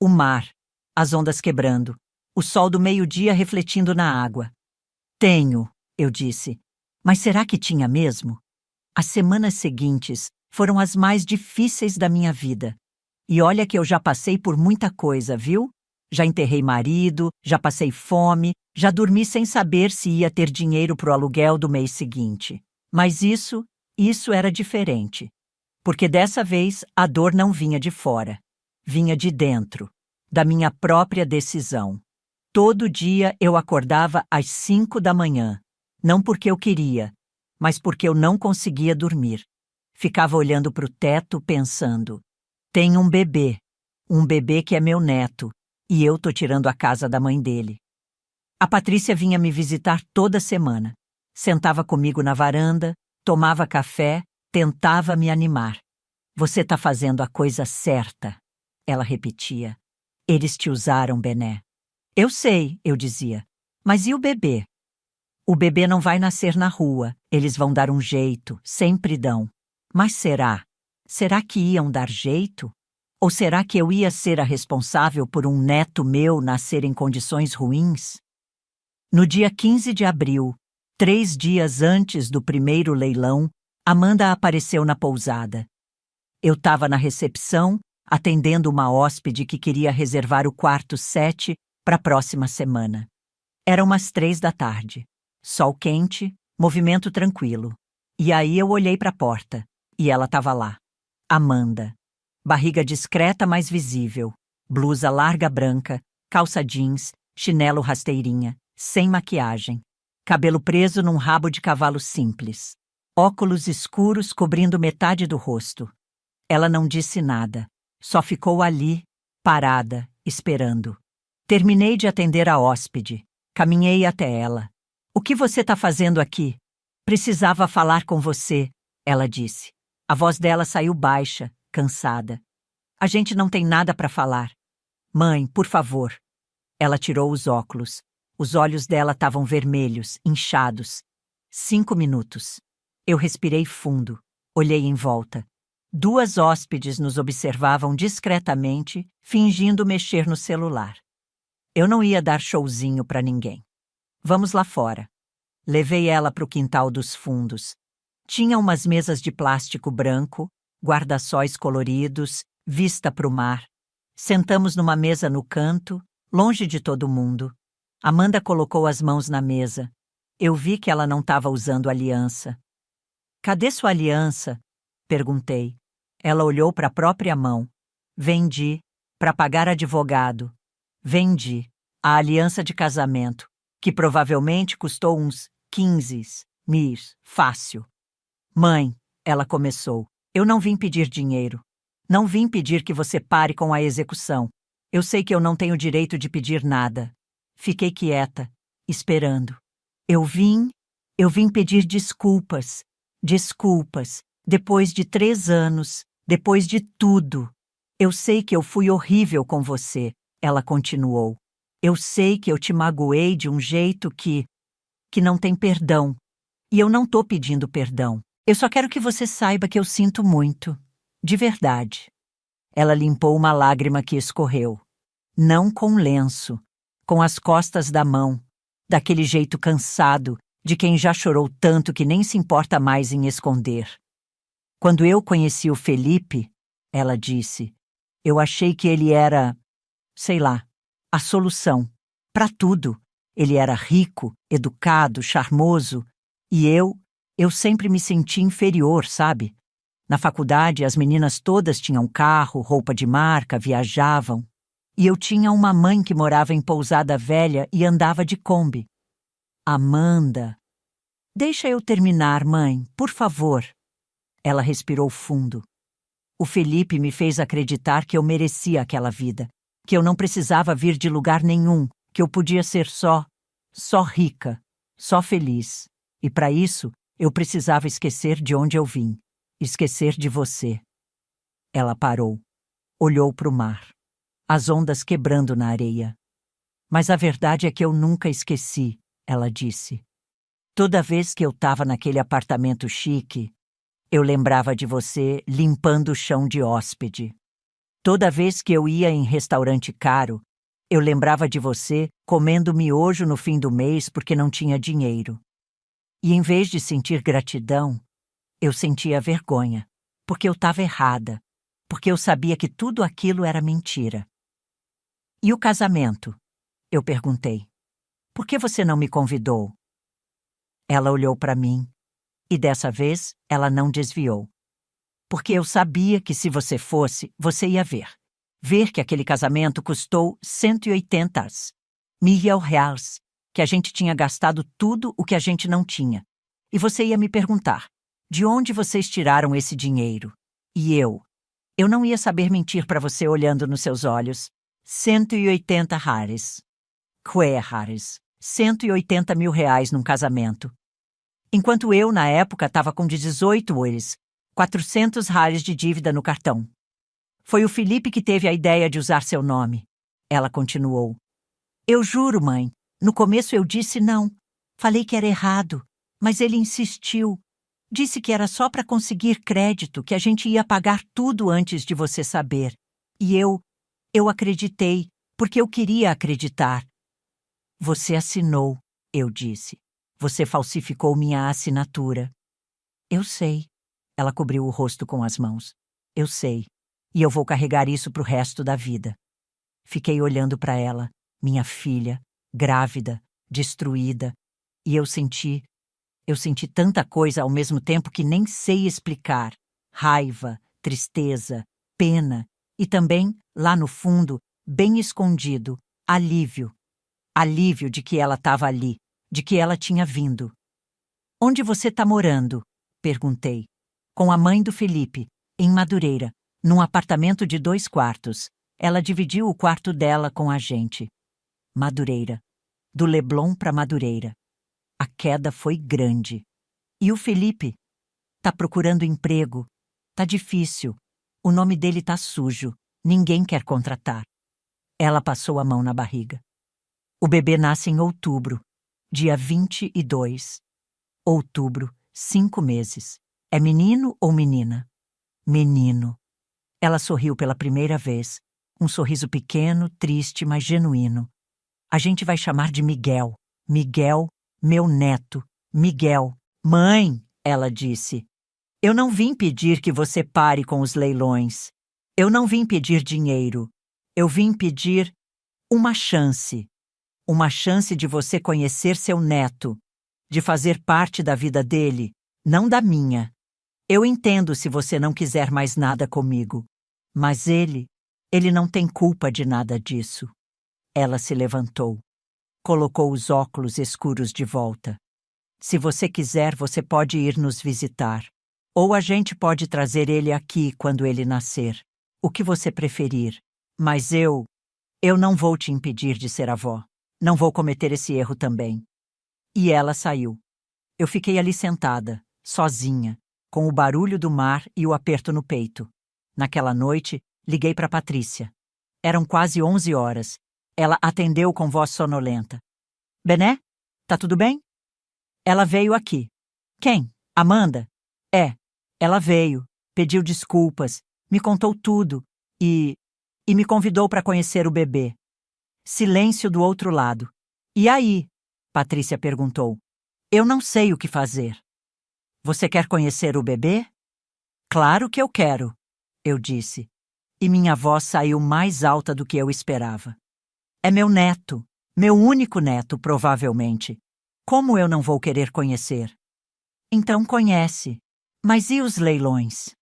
[SPEAKER 1] O mar, as ondas quebrando, o sol do meio-dia refletindo na água. Tenho, eu disse. Mas será que tinha mesmo? As semanas seguintes foram as mais difíceis da minha vida. E olha que eu já passei por muita coisa, viu? Já enterrei marido, já passei fome, já dormi sem saber se ia ter dinheiro pro aluguel do mês seguinte. Mas isso era diferente. Porque dessa vez a dor não vinha de fora. Vinha de dentro, da minha própria decisão. Todo dia eu acordava às 5 da manhã, não porque eu queria, mas porque eu não conseguia dormir. Ficava olhando para o teto pensando, tem um bebê que é meu neto, e eu tô tirando a casa da mãe dele. A Patrícia vinha me visitar toda semana. Sentava comigo na varanda, tomava café, tentava me animar. Você tá fazendo a coisa certa. Ela repetia. Eles te usaram, Bené. Eu sei, eu dizia. Mas e o bebê? O bebê não vai nascer na rua. Eles vão dar um jeito, sempre dão. Mas será? Será que iam dar jeito? Ou será que eu ia ser a responsável por um neto meu nascer em condições ruins? No dia 15 de abril, 3 dias antes do primeiro leilão, Amanda apareceu na pousada. Eu estava na recepção, atendendo uma hóspede que queria reservar o quarto 7 para a próxima semana. Eram umas 3 da tarde. Sol quente, movimento tranquilo. E aí eu olhei para a porta, e ela estava lá. Amanda. Barriga discreta, mas visível. Blusa larga branca, calça jeans, chinelo rasteirinha, sem maquiagem. Cabelo preso num rabo de cavalo simples. Óculos escuros cobrindo metade do rosto. Ela não disse nada. Só ficou ali, parada, esperando. Terminei de atender a hóspede. Caminhei até ela. "O que você está fazendo aqui?" "Precisava falar com você", ela disse. A voz dela saiu baixa, cansada. "A gente não tem nada para falar." "Mãe, por favor." Ela tirou os óculos. Os olhos dela estavam vermelhos, inchados. 5 minutos. Eu respirei fundo. Olhei em volta. 2 hóspedes nos observavam discretamente, fingindo mexer no celular. Eu não ia dar showzinho para ninguém. "Vamos lá fora." Levei ela para o quintal dos fundos. Tinha umas mesas de plástico branco, guarda-sóis coloridos, vista para o mar. Sentamos numa mesa no canto, longe de todo mundo. Amanda colocou as mãos na mesa. Eu vi que ela não estava usando aliança. "Cadê sua aliança?" perguntei. Ela olhou para a própria mão. "Vendi, para pagar advogado. Vendi a aliança de casamento, que provavelmente custou uns 15 mil, fácil." "Mãe", ela começou, "eu não vim pedir dinheiro. Não vim pedir que você pare com a execução. Eu sei que eu não tenho direito de pedir nada." Fiquei quieta, esperando. Eu vim pedir desculpas. Desculpas, depois de 3 anos, depois de tudo. Eu sei que eu fui horrível com você", ela continuou. "Eu sei que eu te magoei de um jeito que não tem perdão. E eu não tô pedindo perdão. Eu só quero que você saiba que eu sinto muito. De verdade." Ela limpou uma lágrima que escorreu. Não com lenço, com as costas da mão, daquele jeito cansado de quem já chorou tanto que nem se importa mais em esconder. "Quando eu conheci o Felipe", ela disse, "eu achei que ele era, sei lá, a solução. Para tudo. Ele era rico, educado, charmoso. E eu sempre me senti inferior, sabe? Na faculdade, as meninas todas tinham carro, roupa de marca, viajavam. E eu tinha uma mãe que morava em Pousada Velha e andava de Kombi." "Amanda." "Deixa eu terminar, mãe, por favor." Ela respirou fundo. "O Felipe me fez acreditar que eu merecia aquela vida, que eu não precisava vir de lugar nenhum, que eu podia ser só rica, só feliz. E para isso, eu precisava esquecer de onde eu vim, esquecer de você." Ela parou, olhou para o mar, as ondas quebrando na areia. "Mas a verdade é que eu nunca esqueci", ela disse. "Toda vez que eu estava naquele apartamento chique, eu lembrava de você limpando o chão de hóspede. Toda vez que eu ia em restaurante caro, eu lembrava de você comendo miojo no fim do mês porque não tinha dinheiro. E em vez de sentir gratidão, eu sentia vergonha, porque eu estava errada, porque eu sabia que tudo aquilo era mentira." "E o casamento?" eu perguntei. "Por que você não me convidou?" Ela olhou para mim, e dessa vez ela não desviou. "Porque eu sabia que se você fosse, você ia ver. Ver que aquele casamento custou 180 mil reais, que a gente tinha gastado tudo o que a gente não tinha. E você ia me perguntar, de onde vocês tiraram esse dinheiro? E eu não ia saber mentir para você olhando nos seus olhos. 180 hares. Que hares? 180 mil reais num casamento. Enquanto eu, na época, estava com 18 euros, 400 hares de dívida no cartão. Foi o Felipe que teve a ideia de usar seu nome." Ela continuou. "Eu juro, mãe, no começo eu disse não. Falei que era errado, mas ele insistiu. Disse que era só para conseguir crédito, que a gente ia pagar tudo antes de você saber. E eu acreditei, porque eu queria acreditar." "Você assinou", eu disse. "Você falsificou minha assinatura." "Eu sei." Ela cobriu o rosto com as mãos. "Eu sei. E eu vou carregar isso pro resto da vida." Fiquei olhando para ela, minha filha, grávida, destruída, e eu senti tanta coisa ao mesmo tempo que nem sei explicar. Raiva, tristeza, pena e também, lá no fundo, bem escondido, alívio. Alívio de que ela estava ali, de que ela tinha vindo. Onde você está morando? Perguntei. Com a mãe do Felipe, em Madureira, num apartamento de 2 quartos. Ela dividiu o quarto dela com a gente. Madureira. Do Leblon para Madureira. A queda foi grande. E o Felipe? Tá procurando emprego. Tá difícil. O nome dele tá sujo. Ninguém quer contratar. Ela passou a mão na barriga. O bebê nasce em outubro, dia 22. Outubro, 5 meses. É menino ou menina? Menino. Ela sorriu pela primeira vez. Um sorriso pequeno, triste, mas genuíno. A gente vai chamar de Miguel. Miguel, meu neto. Miguel. Mãe, ela disse. Eu não vim pedir que você pare com os leilões. Eu não vim pedir dinheiro. Eu vim pedir uma chance. Uma chance de você conhecer seu neto, de fazer parte da vida dele, não da minha. Eu entendo se você não quiser mais nada comigo, mas ele não tem culpa de nada disso. Ela se levantou, colocou os óculos escuros de volta. Se você quiser, você pode ir nos visitar. Ou a gente pode trazer ele aqui quando ele nascer. O que você preferir. Mas eu não vou te impedir de ser avó. Não vou cometer esse erro também. E ela saiu. Eu fiquei ali sentada, sozinha, com o barulho do mar e o aperto no peito. Naquela noite, liguei para Patrícia. Eram quase 11 horas. Ela atendeu com voz sonolenta. Bené? Tá tudo bem? Ela veio aqui. Quem? Amanda? É. Ela veio, pediu desculpas, me contou tudo e me convidou para conhecer o bebê. Silêncio do outro lado. E aí? Patrícia perguntou. Eu não sei o que fazer. Você quer conhecer o bebê? Claro que eu quero, eu disse. E minha voz saiu mais alta do que eu esperava. É meu neto, meu único neto, provavelmente. Como eu não vou querer conhecer? Então conhece. Mas e os leilões?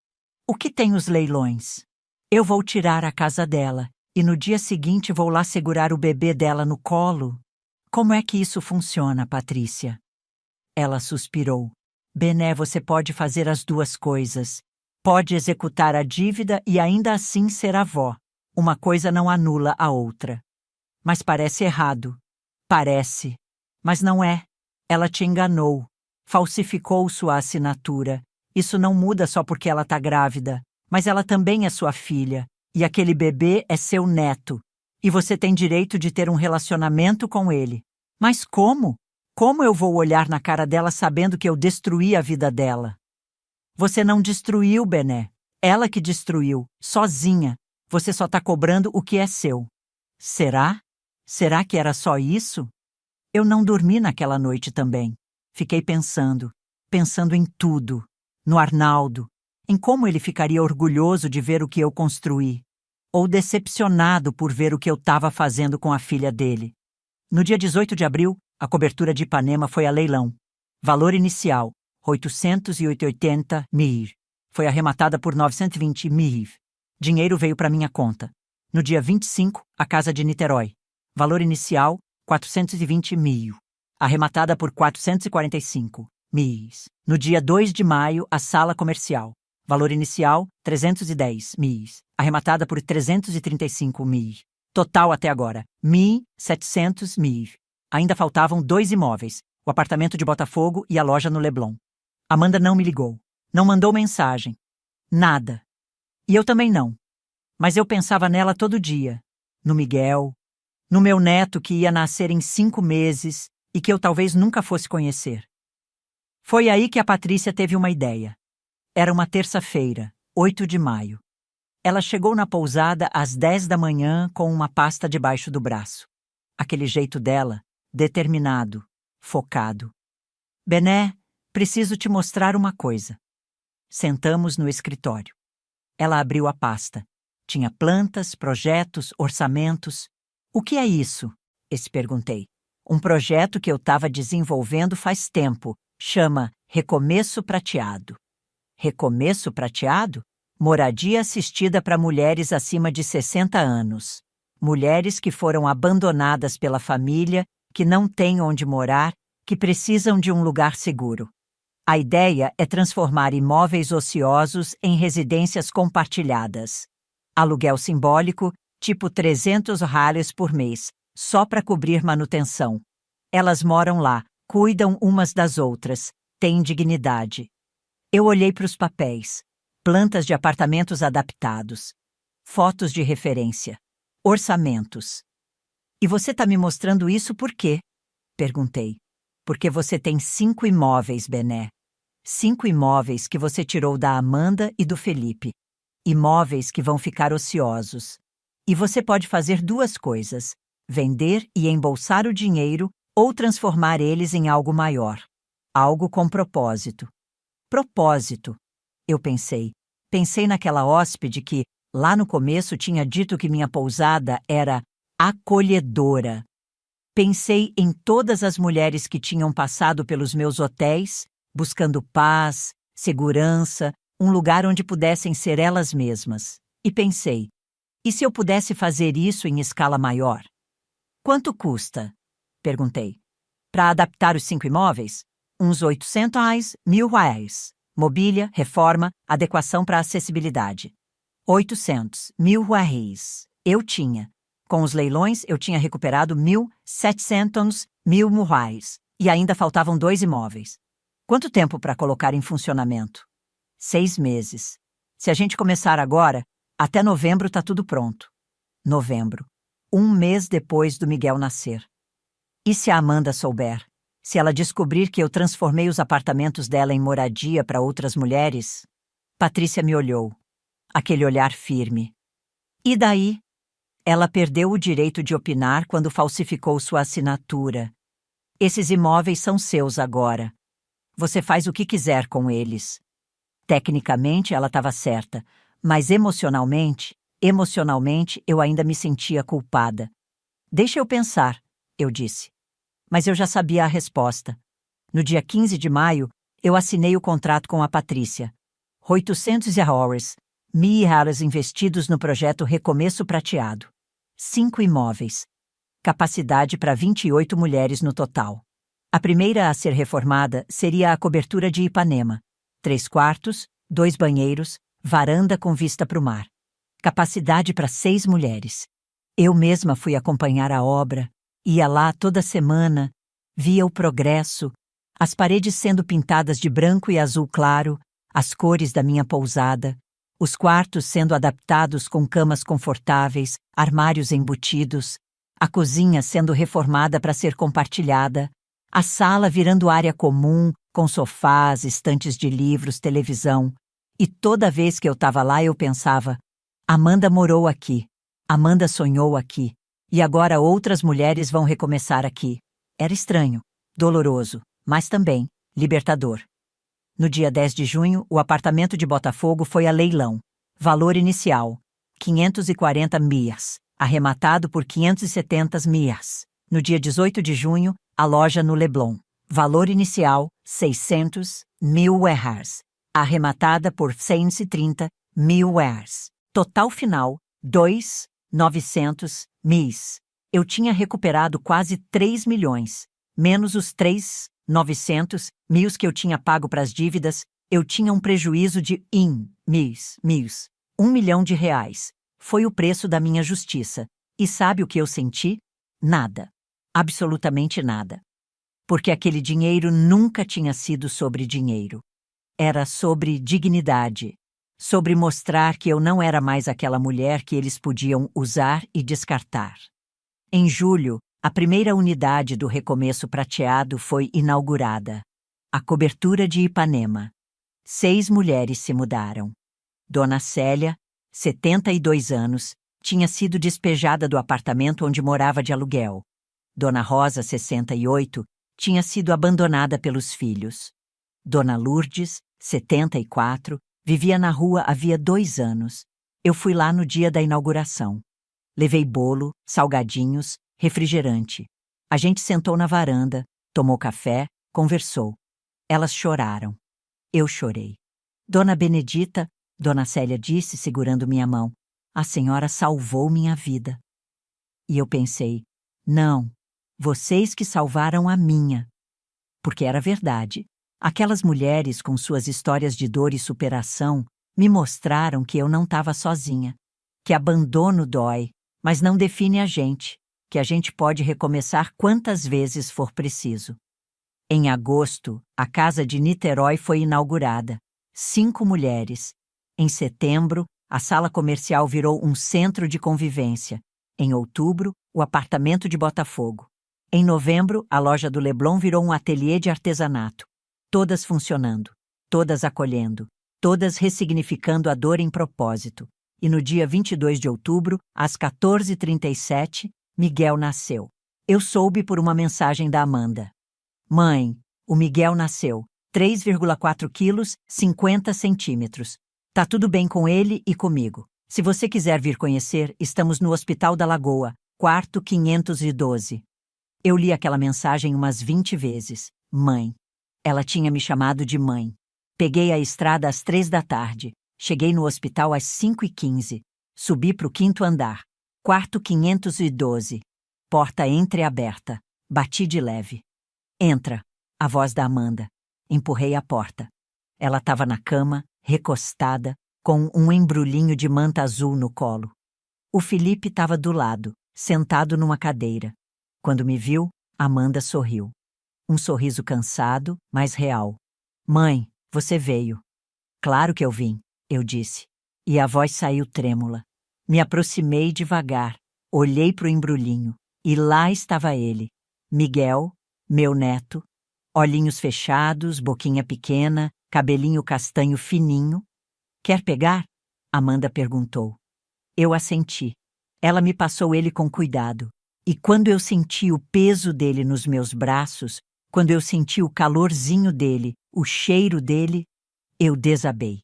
[SPEAKER 1] O que tem os leilões? Eu vou tirar a casa dela e no dia seguinte vou lá segurar o bebê dela no colo. Como é que isso funciona, Patrícia? Ela suspirou. Bené, você pode fazer as duas coisas. Pode executar a dívida e ainda assim ser avó. Uma coisa não anula a outra. Mas parece errado. Parece. Mas não é. Ela te enganou. Falsificou sua assinatura. Isso não muda só porque ela está grávida. Mas ela também é sua filha. E aquele bebê é seu neto. E você tem direito de ter um relacionamento com ele. Mas como? Como eu vou olhar na cara dela sabendo que eu destruí a vida dela? Você não destruiu, Bené. Ela que destruiu, sozinha. Você só está cobrando o que é seu. Será? Será que era só isso? Eu não dormi naquela noite também. Fiquei pensando em tudo. No Arnaldo, em como ele ficaria orgulhoso de ver o que eu construí. Ou decepcionado por ver o que eu estava fazendo com a filha dele. No dia 18 de abril, a cobertura de Ipanema foi a leilão. Valor inicial, 880 mil. Foi arrematada por 920 mil. Dinheiro veio para minha conta. No dia 25, a casa de Niterói. Valor inicial, 420 mil. Arrematada por 445 mil. No dia 2 de maio, a sala comercial. Valor inicial, 310 mil. Arrematada por 335 mil. Total até agora, 1.700 mil. Ainda faltavam 2 imóveis, o apartamento de Botafogo e a loja no Leblon. Amanda não me ligou. Não mandou mensagem. Nada. E eu também não. Mas eu pensava nela todo dia. No Miguel. No meu neto que ia nascer em 5 meses e que eu talvez nunca fosse conhecer. Foi aí que a Patrícia teve uma ideia. Era uma terça-feira, 8 de maio. Ela chegou na pousada às 10 da manhã com uma pasta debaixo do braço. Aquele jeito dela, determinado, focado. Bené, preciso te mostrar uma coisa. Sentamos no escritório. Ela abriu a pasta. Tinha plantas, projetos, orçamentos. O que é isso? Perguntei. Um projeto que eu estava desenvolvendo faz tempo. Chama Recomeço Prateado. Recomeço Prateado? Moradia assistida para mulheres acima de 60 anos. Mulheres que foram abandonadas pela família, que não têm onde morar, que precisam de um lugar seguro. A ideia é transformar imóveis ociosos em residências compartilhadas. Aluguel simbólico, tipo $300 por mês, só para cobrir manutenção. Elas moram lá, cuidam umas das outras, têm dignidade. Eu olhei para os papéis. Plantas de apartamentos adaptados. Fotos de referência. Orçamentos. E você está me mostrando isso por quê? Perguntei. Porque você tem 5 imóveis, Bené. 5 imóveis que você tirou da Amanda e do Felipe. Imóveis que vão ficar ociosos. E você pode fazer 2 coisas: vender e embolsar o dinheiro ou transformar eles em algo maior. Algo com propósito. Propósito. Eu pensei. Pensei naquela hóspede que, lá no começo, tinha dito que minha pousada era acolhedora. Pensei em todas as mulheres que tinham passado pelos meus hotéis, buscando paz, segurança, um lugar onde pudessem ser elas mesmas. E pensei, e se eu pudesse fazer isso em escala maior? Quanto custa? Perguntei. Para adaptar os 5 imóveis? Uns R$800, R$1.000. Mobília, reforma, adequação para acessibilidade. 800, R$1.000. Eu tinha. Com os leilões, eu tinha recuperado 1.700, R$1.000. E ainda faltavam 2 imóveis. Quanto tempo para colocar em funcionamento? 6 meses. Se a gente começar agora, até novembro está tudo pronto. Novembro. 1 mês depois do Miguel nascer. E se a Amanda souber? Se ela descobrir que eu transformei os apartamentos dela em moradia para outras mulheres? Patrícia me olhou. Aquele olhar firme. E daí? Ela perdeu o direito de opinar quando falsificou sua assinatura. Esses imóveis são seus agora. Você faz o que quiser com eles. Tecnicamente, ela estava certa, mas emocionalmente eu ainda me sentia culpada. Deixa eu pensar, eu disse. Mas eu já sabia a resposta. No dia 15 de maio, eu assinei o contrato com a Patrícia. $800, R$1.000 investidos no projeto Recomeço Prateado. 5 imóveis. Capacidade para 28 mulheres no total. A primeira a ser reformada seria a cobertura de Ipanema. 3 quartos, 2 banheiros, varanda com vista para o mar. Capacidade para 6 mulheres. Eu mesma fui acompanhar a obra, ia lá toda semana, via o progresso, as paredes sendo pintadas de branco e azul claro, as cores da minha pousada, os quartos sendo adaptados com camas confortáveis, armários embutidos, a cozinha sendo reformada para ser compartilhada, a sala virando área comum, com sofás, estantes de livros, televisão. E toda vez que eu estava lá eu pensava, Amanda morou aqui, Amanda sonhou aqui, e agora outras mulheres vão recomeçar aqui. Era estranho, doloroso, mas também libertador. No dia 10 de junho, o apartamento de Botafogo foi a leilão. Valor inicial, 540 milhas, arrematado por 570 milhas. No dia 18 de junho, a loja no Leblon. Valor inicial, 600 mil reais, arrematada por 130 mil reais. Total final, 2.900 mil. Eu tinha recuperado quase 3 milhões, menos os 3.900 mil que eu tinha pago para as dívidas, eu tinha um prejuízo de $1 milhão. Foi o preço da minha justiça. E sabe o que eu senti? Nada. Absolutamente nada. Porque aquele dinheiro nunca tinha sido sobre dinheiro. Era sobre dignidade. Sobre mostrar que eu não era mais aquela mulher que eles podiam usar e descartar. Em julho, a primeira unidade do Recomeço Prateado foi inaugurada. A cobertura de Ipanema. 6 mulheres se mudaram. Dona Célia, 72 anos, tinha sido despejada do apartamento onde morava de aluguel. Dona Rosa, 68, tinha sido abandonada pelos filhos. Dona Lourdes, 74, vivia na rua havia 2 anos. Eu fui lá no dia da inauguração. Levei bolo, salgadinhos, refrigerante. A gente sentou na varanda, tomou café, conversou. Elas choraram. Eu chorei. Dona Benedita, Dona Célia disse, segurando minha mão, a senhora salvou minha vida. E eu pensei, não, vocês que salvaram a minha. Porque era verdade. Aquelas mulheres com suas histórias de dor e superação me mostraram que eu não estava sozinha, que abandono dói, mas não define a gente, que a gente pode recomeçar quantas vezes for preciso. Em agosto, a Casa de Niterói foi inaugurada. 5 mulheres. Em setembro, a sala comercial virou um centro de convivência. Em outubro, o apartamento de Botafogo. Em novembro, a loja do Leblon virou um ateliê de artesanato. Todas funcionando, todas acolhendo, todas ressignificando a dor em propósito. E no dia 22 de outubro, às 14h37, Miguel nasceu. Eu soube por uma mensagem da Amanda. Mãe, o Miguel nasceu. 3,4 quilos, 50 centímetros. Tá tudo bem com ele e comigo. Se você quiser vir conhecer, estamos no Hospital da Lagoa, quarto 512. Eu li aquela mensagem umas 20 vezes. Mãe. Ela tinha me chamado de mãe. Peguei a estrada às 3 da tarde. Cheguei no hospital às 5h15. Subi para o 5º andar. Quarto 512. Porta entreaberta. Bati de leve. Entra. A voz da Amanda. Empurrei a porta. Ela estava na cama, recostada, com um embrulhinho de manta azul no colo. O Felipe estava do lado, sentado numa cadeira. Quando me viu, Amanda sorriu. Um sorriso cansado, mas real. Mãe, você veio. Claro que eu vim, eu disse. E a voz saiu trêmula. Me aproximei devagar, olhei para o embrulhinho. E lá estava ele, Miguel, meu neto, olhinhos fechados, boquinha pequena, cabelinho castanho fininho. Quer pegar? Amanda perguntou. Eu assenti. Ela me passou ele com cuidado. E quando eu senti o peso dele nos meus braços, quando eu senti o calorzinho dele, o cheiro dele, eu desabei.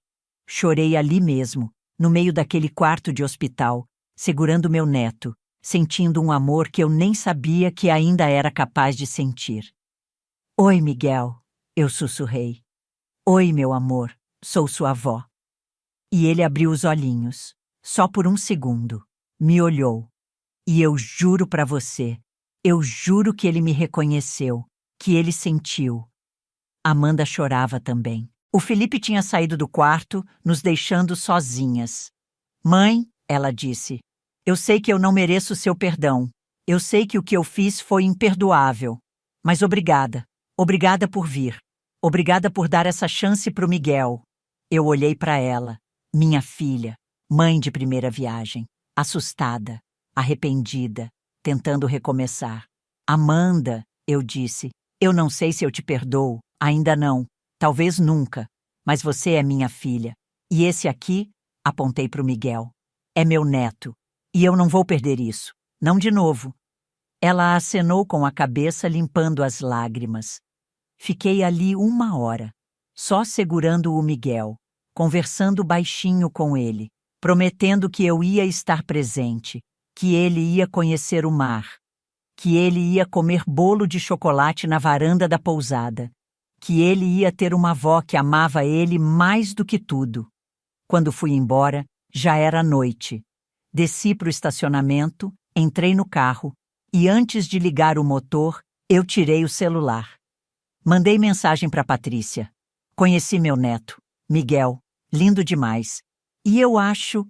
[SPEAKER 1] Chorei ali mesmo, no meio daquele quarto de hospital, segurando meu neto, sentindo um amor que eu nem sabia que ainda era capaz de sentir. Oi, Miguel, eu sussurrei. Oi, meu amor, sou sua avó. E ele abriu os olhinhos, só por um segundo, me olhou. E eu juro pra você, eu juro que ele me reconheceu, que ele sentiu. Amanda chorava também. O Felipe tinha saído do quarto, nos deixando sozinhas. Mãe, ela disse, eu sei que eu não mereço seu perdão. Eu sei que o que eu fiz foi imperdoável. Mas obrigada. Obrigada por vir. Obrigada por dar essa chance pro Miguel. Eu olhei para ela, minha filha, mãe de primeira viagem, assustada, arrependida, tentando recomeçar. Amanda, eu disse, eu não sei se eu te perdoo, ainda não, talvez nunca, mas você é minha filha. E esse aqui, apontei para o Miguel, é meu neto, e eu não vou perder isso, não de novo. Ela acenou com a cabeça, limpando as lágrimas. Fiquei ali 1 hora, só segurando o Miguel, conversando baixinho com ele, prometendo que eu ia estar presente, que ele ia conhecer o mar, que ele ia comer bolo de chocolate na varanda da pousada, que ele ia ter uma avó que amava ele mais do que tudo. Quando fui embora, já era noite. Desci para o estacionamento, entrei no carro e antes de ligar o motor, eu tirei o celular. Mandei mensagem para Patrícia. Conheci meu neto, Miguel, lindo demais. E eu acho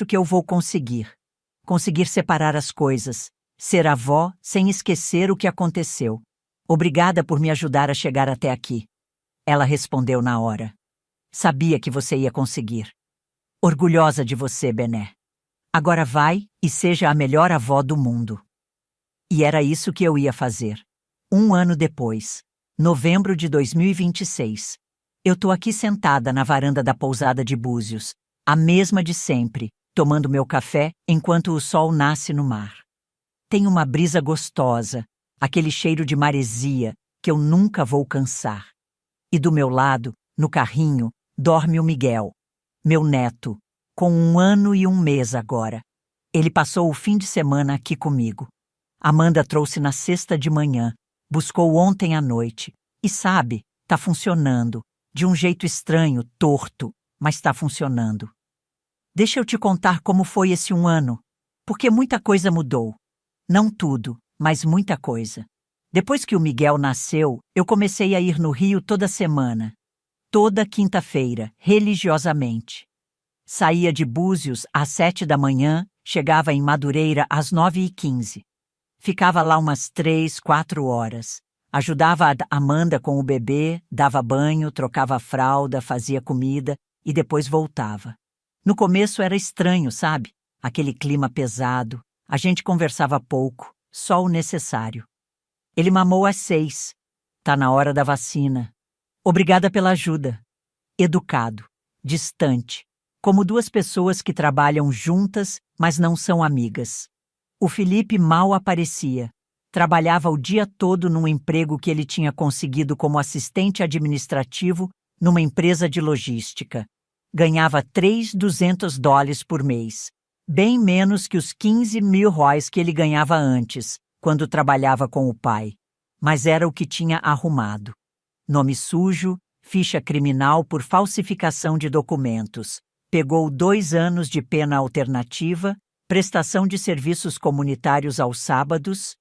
[SPEAKER 1] que eu vou conseguir separar as coisas, ser avó sem esquecer o que aconteceu. Obrigada por me ajudar a chegar até aqui. Ela respondeu na hora. Sabia que você ia conseguir. Orgulhosa de você, Bené. Agora vai e seja a melhor avó do mundo. E era isso que eu ia fazer. 1 ano depois, novembro de 2026. Eu tô aqui sentada na varanda da pousada de Búzios, a mesma de sempre, tomando meu café enquanto o sol nasce no mar. Tem uma brisa gostosa, aquele cheiro de maresia que eu nunca vou cansar. E do meu lado, no carrinho, dorme o Miguel, meu neto, com 1 ano e 1 mês agora. Ele passou o fim de semana aqui comigo. Amanda trouxe na sexta de manhã, buscou ontem à noite. E sabe, tá funcionando. De um jeito estranho, torto, mas tá funcionando. Deixa eu te contar como foi esse um ano. Porque muita coisa mudou. Não tudo, mas muita coisa. Depois que o Miguel nasceu, eu comecei a ir no Rio toda semana. Toda quinta-feira, religiosamente. Saía de Búzios às 7 da manhã, chegava em Madureira às 9h15. Ficava lá umas 3, 4 horas. Ajudava a Amanda com o bebê, dava banho, trocava a fralda, fazia comida e depois voltava. No começo era estranho, sabe? Aquele clima pesado. A gente conversava pouco, só o necessário. Ele mamou às 6. Tá na hora da vacina. Obrigada pela ajuda. Educado, distante, como duas pessoas que trabalham juntas, mas não são amigas. O Felipe mal aparecia. Trabalhava o dia todo num emprego que ele tinha conseguido como assistente administrativo numa empresa de logística. Ganhava $3.200 por mês, bem menos que os 15 mil reais que ele ganhava antes, quando trabalhava com o pai. Mas era o que tinha arrumado. Nome sujo, ficha criminal por falsificação de documentos. Pegou 2 anos de pena alternativa, prestação de serviços comunitários aos sábados.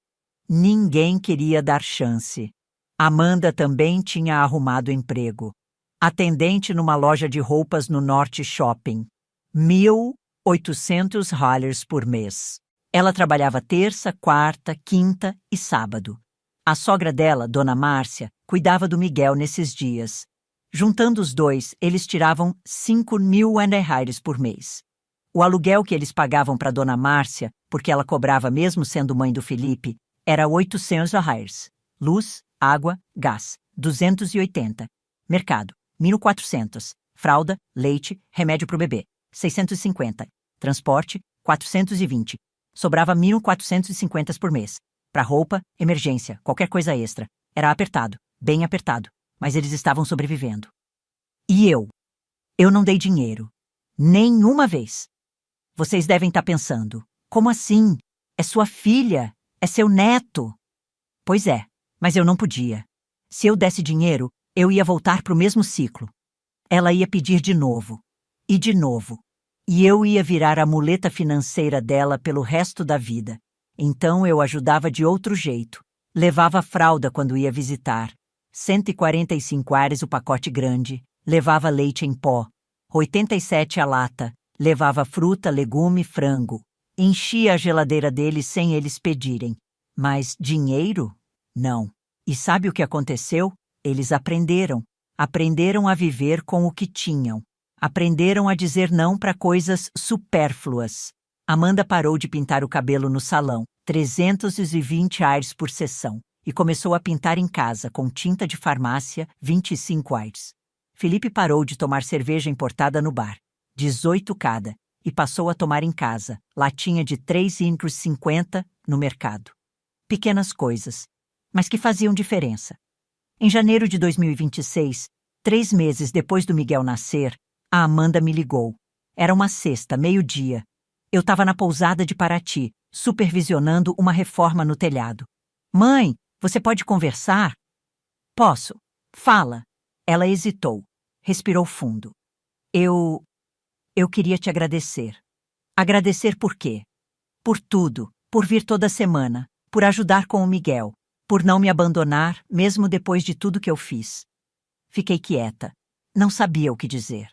[SPEAKER 1] Ninguém queria dar chance. Amanda também tinha arrumado emprego. Atendente numa loja de roupas no Norte Shopping. $1.800 por mês. Ela trabalhava terça, quarta, quinta e sábado. A sogra dela, Dona Márcia, cuidava do Miguel nesses dias. Juntando os dois, eles tiravam R$5.000 por mês. O aluguel que eles pagavam para Dona Márcia, porque ela cobrava mesmo sendo mãe do Felipe, era R$800. Luz, água, gás, 280. Mercado, 1.400. Fralda, leite, remédio para o bebê, 650. Transporte, 420. Sobrava 1.450 por mês. Para roupa, emergência, qualquer coisa extra. Era apertado, bem apertado, mas eles estavam sobrevivendo. E eu? Eu não dei dinheiro. Nenhuma vez. Vocês devem estar pensando, como assim? É sua filha, é seu neto. Pois é, mas eu não podia. Se eu desse dinheiro, eu ia voltar para o mesmo ciclo. Ela ia pedir de novo. E de novo. E eu ia virar a muleta financeira dela pelo resto da vida. Então eu ajudava de outro jeito. Levava fralda quando ia visitar. R$145 o pacote grande. Levava leite em pó. 87 a lata. Levava fruta, legume, frango. Enchia a geladeira deles sem eles pedirem. Mas dinheiro? Não. E sabe o que aconteceu? Eles aprenderam. Aprenderam a viver com o que tinham. Aprenderam a dizer não para coisas supérfluas. Amanda parou de pintar o cabelo no salão, R$320 por sessão, e começou a pintar em casa com tinta de farmácia, R$25. Felipe parou de tomar cerveja importada no bar, 18 cada, e passou a tomar em casa, latinha de R$3,50 no mercado. Pequenas coisas, mas que faziam diferença. Em janeiro de 2026, 3 meses depois do Miguel nascer, a Amanda me ligou. Era uma sexta, meio-dia. Eu estava na pousada de Paraty, supervisionando uma reforma no telhado. Mãe, você pode conversar? Posso. Fala. Ela hesitou. Respirou fundo. Eu queria te agradecer. Agradecer por quê? Por tudo. Por vir toda semana. Por ajudar com o Miguel. Por não me abandonar, mesmo depois de tudo que eu fiz. Fiquei quieta. Não sabia o que dizer.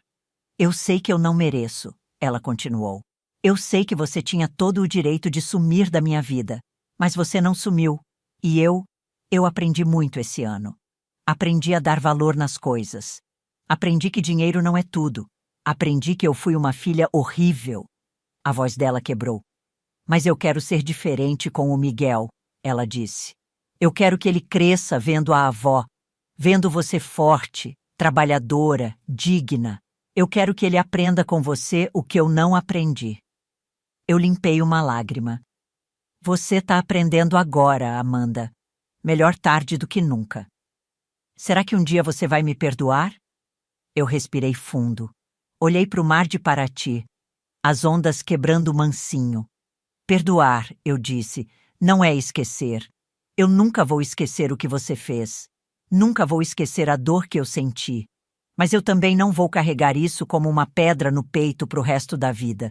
[SPEAKER 1] Eu sei que eu não mereço, ela continuou. Eu sei que você tinha todo o direito de sumir da minha vida, mas você não sumiu. E eu aprendi muito esse ano. Aprendi a dar valor nas coisas. Aprendi que dinheiro não é tudo. Aprendi que eu fui uma filha horrível. A voz dela quebrou. Mas eu quero ser diferente com o Miguel, ela disse. Eu quero que ele cresça vendo a avó, vendo você forte, trabalhadora, digna. Eu quero que ele aprenda com você o que eu não aprendi. Eu limpei uma lágrima. Você está aprendendo agora, Amanda. Melhor tarde do que nunca. Será que um dia você vai me perdoar? Eu respirei fundo. Olhei para o mar de Paraty, as ondas quebrando mansinho. Perdoar, eu disse, Não é esquecer. Eu nunca vou esquecer o que você fez. Nunca vou esquecer a dor que eu senti. Mas eu também não vou carregar isso como uma pedra no peito pro resto da vida.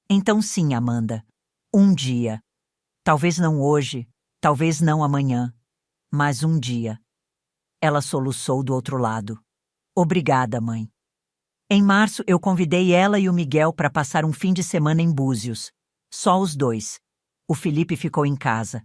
[SPEAKER 1] Então sim, Amanda. Um dia. Talvez não hoje, talvez não amanhã, mas um dia. Ela soluçou do outro lado. Obrigada, mãe. Em março, eu convidei ela e o Miguel para passar um fim de semana em Búzios. Só os dois. O Felipe ficou em casa.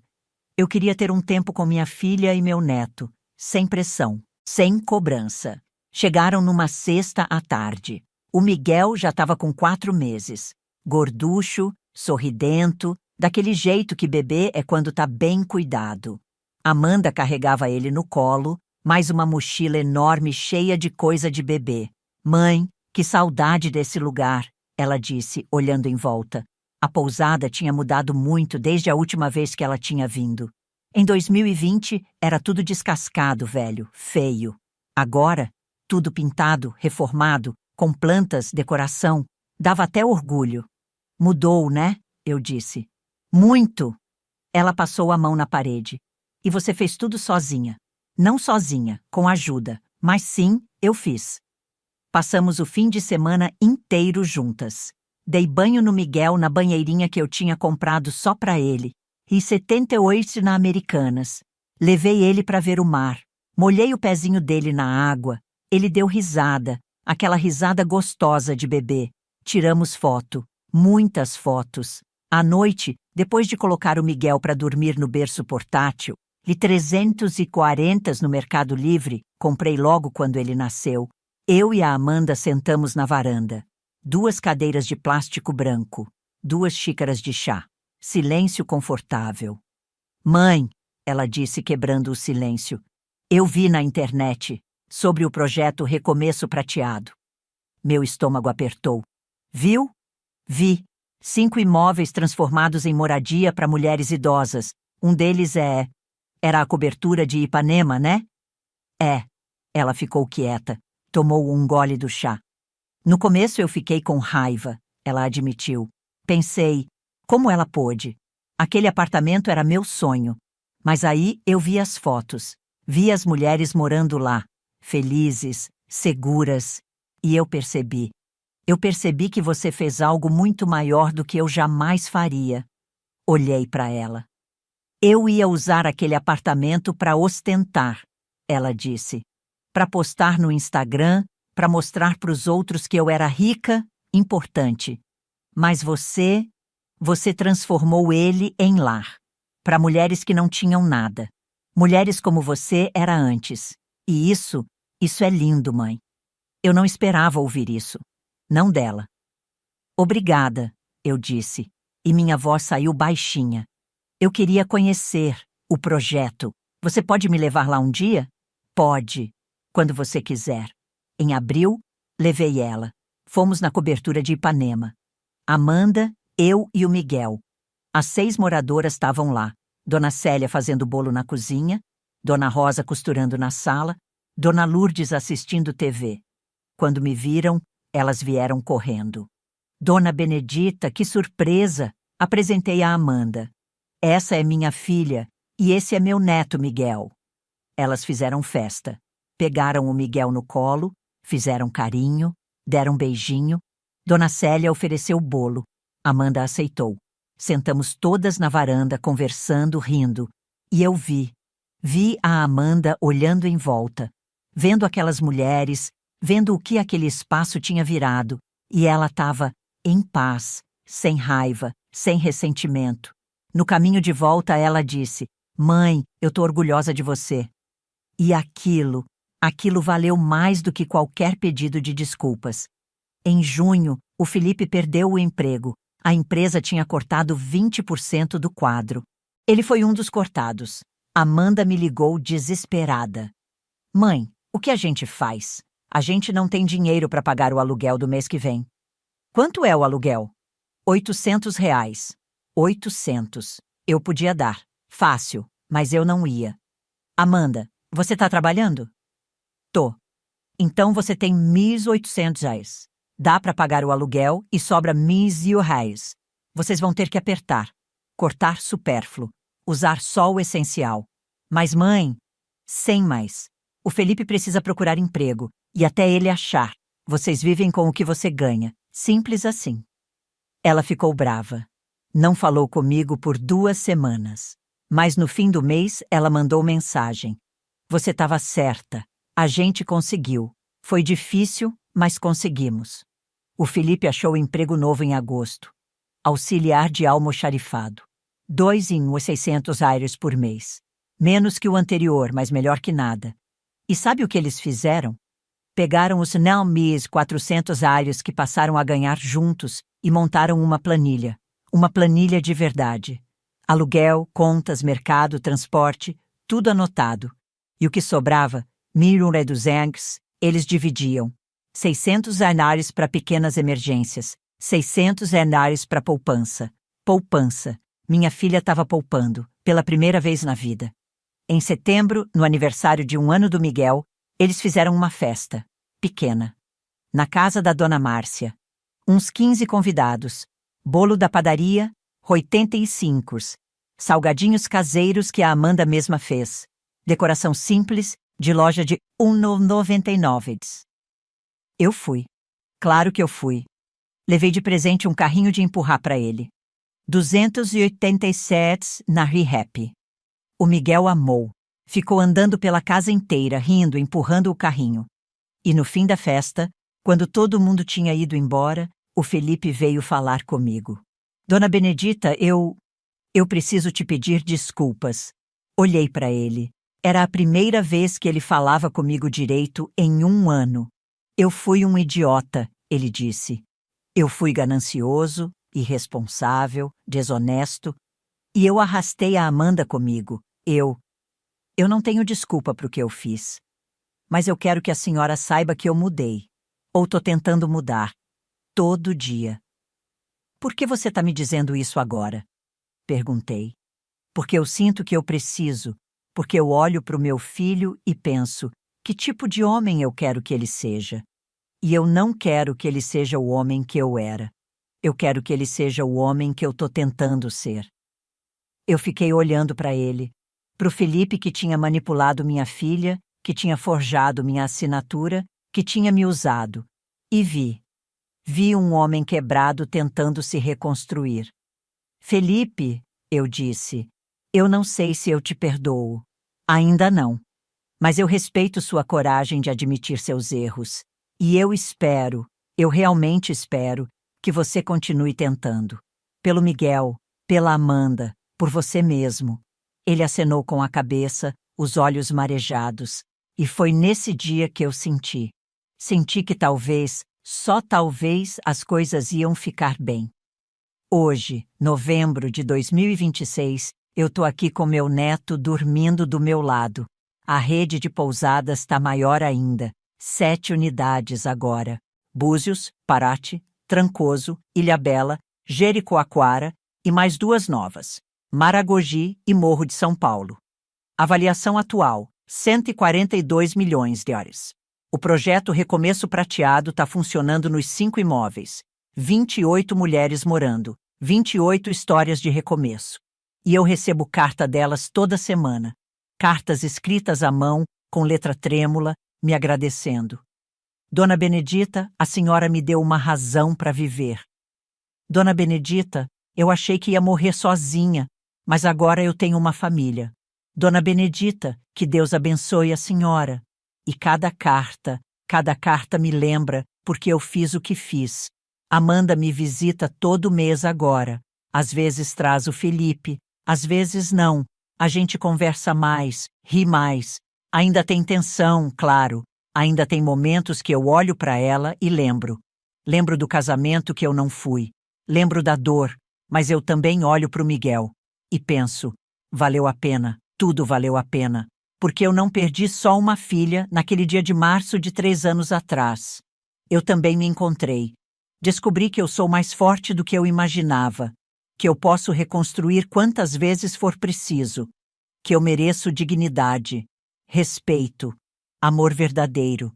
[SPEAKER 1] Eu queria ter um tempo com minha filha e meu neto, sem pressão, sem cobrança. Chegaram numa sexta à tarde. O Miguel já estava com 4 meses. Gorducho, sorridento, daquele jeito que bebê é quando tá bem cuidado. Amanda carregava ele no colo, mais uma mochila enorme cheia de coisa de bebê. Mãe, que saudade desse lugar, ela disse, olhando em volta. A pousada tinha mudado muito desde a última vez que ela tinha vindo. Em 2020, era tudo descascado, velho, feio. Agora, tudo pintado, reformado, com plantas, decoração. Dava até orgulho. Mudou, né? Eu disse. Muito! Ela passou a mão na parede. E você fez tudo sozinha. Não sozinha, com ajuda, mas sim, eu fiz. Passamos o fim de semana inteiro juntas. Dei banho no Miguel na banheirinha que eu tinha comprado só pra ele. E 78 na Americanas. Levei ele pra ver o mar. Molhei o pezinho dele na água. Ele deu risada, aquela risada gostosa de bebê. Tiramos foto, muitas fotos. À noite, depois de colocar o Miguel para dormir no berço portátil, li 340 no Mercado Livre, comprei logo quando ele nasceu. Eu e a Amanda sentamos na varanda. 2 cadeiras de plástico branco, 2 xícaras de chá. Silêncio confortável. Mãe, ela disse quebrando o silêncio, eu vi na internet sobre o projeto Recomeço Prateado. Meu estômago apertou. Viu? Vi. 5 imóveis transformados em moradia para mulheres idosas. Um deles era a cobertura de Ipanema, né? É. Ela ficou quieta. Tomou um gole do chá. No começo eu fiquei com raiva, ela admitiu. Pensei, como ela pôde? Aquele apartamento era meu sonho. Mas aí eu vi as fotos. Vi as mulheres morando lá. Felizes, seguras, e eu percebi. Eu percebi que você fez algo muito maior do que eu jamais faria. Olhei para ela. Eu ia usar aquele apartamento para ostentar, ela disse. Para postar no Instagram, para mostrar para os outros que eu era rica, importante. Mas você transformou ele em lar. Para mulheres que não tinham nada. Mulheres como você era antes. E isso é lindo, mãe. Eu não esperava ouvir isso. Não dela. Obrigada, eu disse, e minha voz saiu baixinha. Eu queria conhecer o projeto. Você pode me levar lá um dia? Pode, quando você quiser. Em abril, levei ela. Fomos na cobertura de Ipanema. Amanda, eu e o Miguel. As 6 moradoras estavam lá. Dona Célia fazendo bolo na cozinha, Dona Rosa costurando na sala, Dona Lourdes assistindo TV. Quando me viram, elas vieram correndo. Dona Benedita, que surpresa! Apresentei a Amanda. Essa é minha filha e esse é meu neto Miguel. Elas fizeram festa. Pegaram o Miguel no colo, fizeram carinho, deram beijinho. Dona Célia ofereceu bolo. Amanda aceitou. Sentamos todas na varanda, conversando, rindo. E eu vi a Amanda olhando em volta, vendo aquelas mulheres, vendo o que aquele espaço tinha virado. E ela estava em paz, sem raiva, sem ressentimento. No caminho de volta, ela disse, mãe, eu tô orgulhosa de você. E aquilo valeu mais do que qualquer pedido de desculpas. Em junho, o Felipe perdeu o emprego. A empresa tinha cortado 20% do quadro. Ele foi um dos cortados. Amanda me ligou desesperada. Mãe, o que a gente faz? A gente não tem dinheiro para pagar o aluguel do mês que vem. Quanto é o aluguel? R$ 800. 800. Eu podia dar. Fácil, mas eu não ia. Amanda, você tá trabalhando? Tô. Então você tem R$ 1.800. Dá para pagar o aluguel e sobra R$ 1.000. Vocês vão ter que apertar. Cortar supérfluo. usar só o essencial. Mas mãe, sem mais. O Felipe precisa procurar emprego, e até ele achar. Vocês vivem com o que você ganha. Simples assim. Ela ficou brava. Não falou comigo por 2 semanas. Mas no fim do mês, ela mandou mensagem. Você estava certa. A gente conseguiu. Foi difícil, mas conseguimos. O Felipe achou emprego novo em agosto. Auxiliar de almoxarifado. 2.600 aires por mês. Menos que o anterior, mas melhor que nada. E sabe o que eles fizeram? Pegaram os não mis 400 aires que passaram a ganhar juntos e montaram uma planilha. Uma planilha de verdade. Aluguel, contas, mercado, transporte, tudo anotado. E o que sobrava, 1.200, eles dividiam. 600 aires para pequenas emergências. 600 aires para poupança. Poupança. Minha filha estava poupando, pela primeira vez na vida. Em setembro, no aniversário de 1 ano do Miguel, eles fizeram uma festa, pequena, na casa da dona Márcia. Uns 15 convidados, bolo da padaria, 85, salgadinhos caseiros que a Amanda mesma fez, decoração simples, de loja de 1,99. Eu fui. Claro que eu fui. Levei de presente um carrinho de empurrar para ele. 287 na Rehap. O Miguel amou. Ficou andando pela casa inteira, rindo, empurrando o carrinho. E no fim da festa, quando todo mundo tinha ido embora, o Felipe veio falar comigo. Dona Benedita, eu preciso te pedir desculpas. Olhei para ele. Era a primeira vez que ele falava comigo direito em 1 ano. Eu fui um idiota, ele disse. Eu fui ganancioso, irresponsável, desonesto, e eu arrastei a Amanda comigo. Eu não tenho desculpa para o que eu fiz. Mas eu quero que a senhora saiba que eu mudei. Ou tô tentando mudar. Todo dia. Por que você está me dizendo isso agora? Perguntei. Porque eu sinto que eu preciso. Porque eu olho para o meu filho e penso, que tipo de homem eu quero que ele seja? E eu não quero que ele seja o homem que eu era. Eu quero que ele seja o homem que eu tô tentando ser. Eu fiquei olhando para ele, para o Felipe que tinha manipulado minha filha, que tinha forjado minha assinatura, que tinha me usado. E vi um homem quebrado tentando se reconstruir. Felipe, eu disse, eu não sei se eu te perdoo. Ainda não. Mas eu respeito sua coragem de admitir seus erros. E eu realmente espero, que você continue tentando. Pelo Miguel, pela Amanda, por você mesmo. Ele acenou com a cabeça, os olhos marejados. E foi nesse dia que eu senti. Senti que talvez, só talvez, as coisas iam ficar bem. Hoje, novembro de 2026, eu tô aqui com meu neto dormindo do meu lado. A rede de pousadas está maior ainda. 7 unidades agora. Búzios, Paraty, Trancoso, Ilhabela, Jericoacoara e mais 2 novas. Maragogi e Morro de São Paulo. Avaliação atual, 142 milhões de reais. O projeto Recomeço Prateado está funcionando nos 5 imóveis. 28 mulheres morando, 28 histórias de recomeço. E eu recebo carta delas toda semana. Cartas escritas à mão, com letra trêmula, me agradecendo. Dona Benedita, a senhora me deu uma razão para viver. Dona Benedita, eu achei que ia morrer sozinha, mas agora eu tenho uma família. Dona Benedita, que Deus abençoe a senhora. E cada carta me lembra porque eu fiz o que fiz. Amanda me visita todo mês agora. Às vezes traz o Felipe, às vezes não. A gente conversa mais, ri mais. Ainda tem tensão, claro. Ainda tem momentos que eu olho para ela e lembro. Lembro do casamento que eu não fui. Lembro da dor, mas eu também olho para o Miguel. E penso, valeu a pena, tudo valeu a pena. Porque eu não perdi só uma filha naquele dia de março de 3 anos atrás. Eu também me encontrei. Descobri que eu sou mais forte do que eu imaginava. Que eu posso reconstruir quantas vezes for preciso. Que eu mereço dignidade, respeito, amor verdadeiro.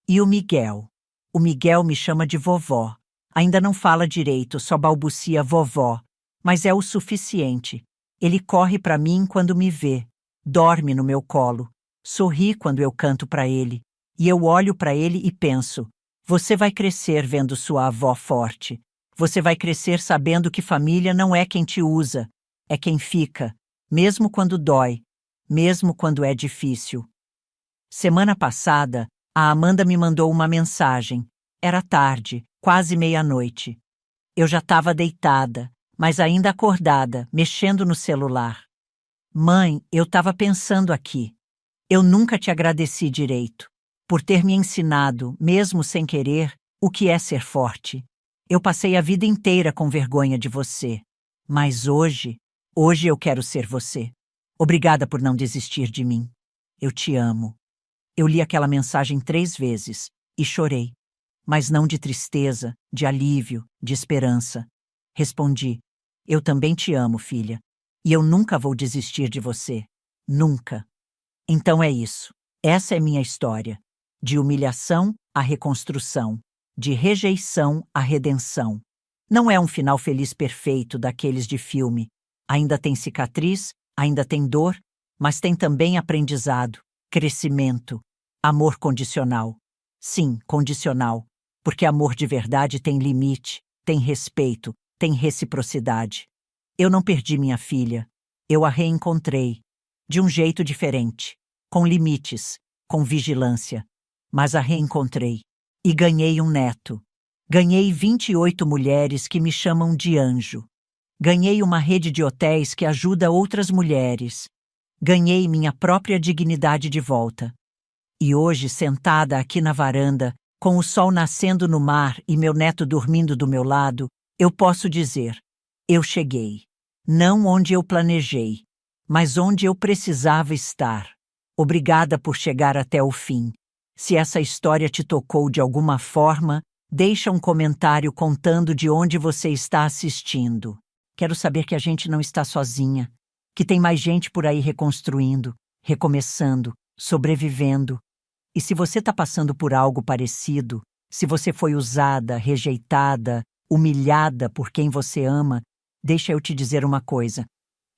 [SPEAKER 1] E o Miguel? O Miguel me chama de vovó. Ainda não fala direito, só balbucia vovó. Mas é o suficiente. Ele corre para mim quando me vê, dorme no meu colo, sorri quando eu canto para ele, e eu olho para ele e penso: você vai crescer vendo sua avó forte. Você vai crescer sabendo que família não é quem te usa, é quem fica, mesmo quando dói, mesmo quando é difícil. Semana passada, a Amanda me mandou uma mensagem. Era tarde, quase meia-noite. Eu já estava deitada, mas ainda acordada, mexendo no celular. Mãe, eu estava pensando aqui. Eu nunca te agradeci direito, por ter me ensinado, mesmo sem querer, o que é ser forte. Eu passei a vida inteira com vergonha de você. Mas hoje eu quero ser você. Obrigada por não desistir de mim. Eu te amo. Eu li aquela mensagem 3 vezes e chorei. Mas não de tristeza, de alívio, de esperança. Respondi: eu também te amo, filha. E eu nunca vou desistir de você. Nunca. Então é isso. Essa é minha história. De humilhação à reconstrução. De rejeição à redenção. Não é um final feliz perfeito daqueles de filme. Ainda tem cicatriz, ainda tem dor, mas tem também aprendizado, crescimento, amor condicional. Sim, condicional. Porque amor de verdade tem limite, tem respeito, tem reciprocidade. Eu não perdi minha filha. Eu a reencontrei. De um jeito diferente, com limites, com vigilância. Mas a reencontrei. E ganhei um neto. Ganhei 28 mulheres que me chamam de anjo. Ganhei uma rede de hotéis que ajuda outras mulheres. Ganhei minha própria dignidade de volta. E hoje, sentada aqui na varanda, com o sol nascendo no mar e meu neto dormindo do meu lado, eu posso dizer: eu cheguei. Não onde eu planejei, mas onde eu precisava estar. Obrigada por chegar até o fim. Se essa história te tocou de alguma forma, deixa um comentário contando de onde você está assistindo. Quero saber que a gente não está sozinha, que tem mais gente por aí reconstruindo, recomeçando, sobrevivendo. E se você está passando por algo parecido, se você foi usada, rejeitada, humilhada por quem você ama, deixa eu te dizer uma coisa.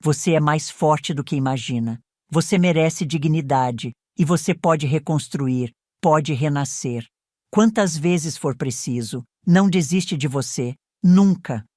[SPEAKER 1] Você é mais forte do que imagina. Você merece dignidade e você pode reconstruir, pode renascer. Quantas vezes for preciso, não desiste de você, nunca.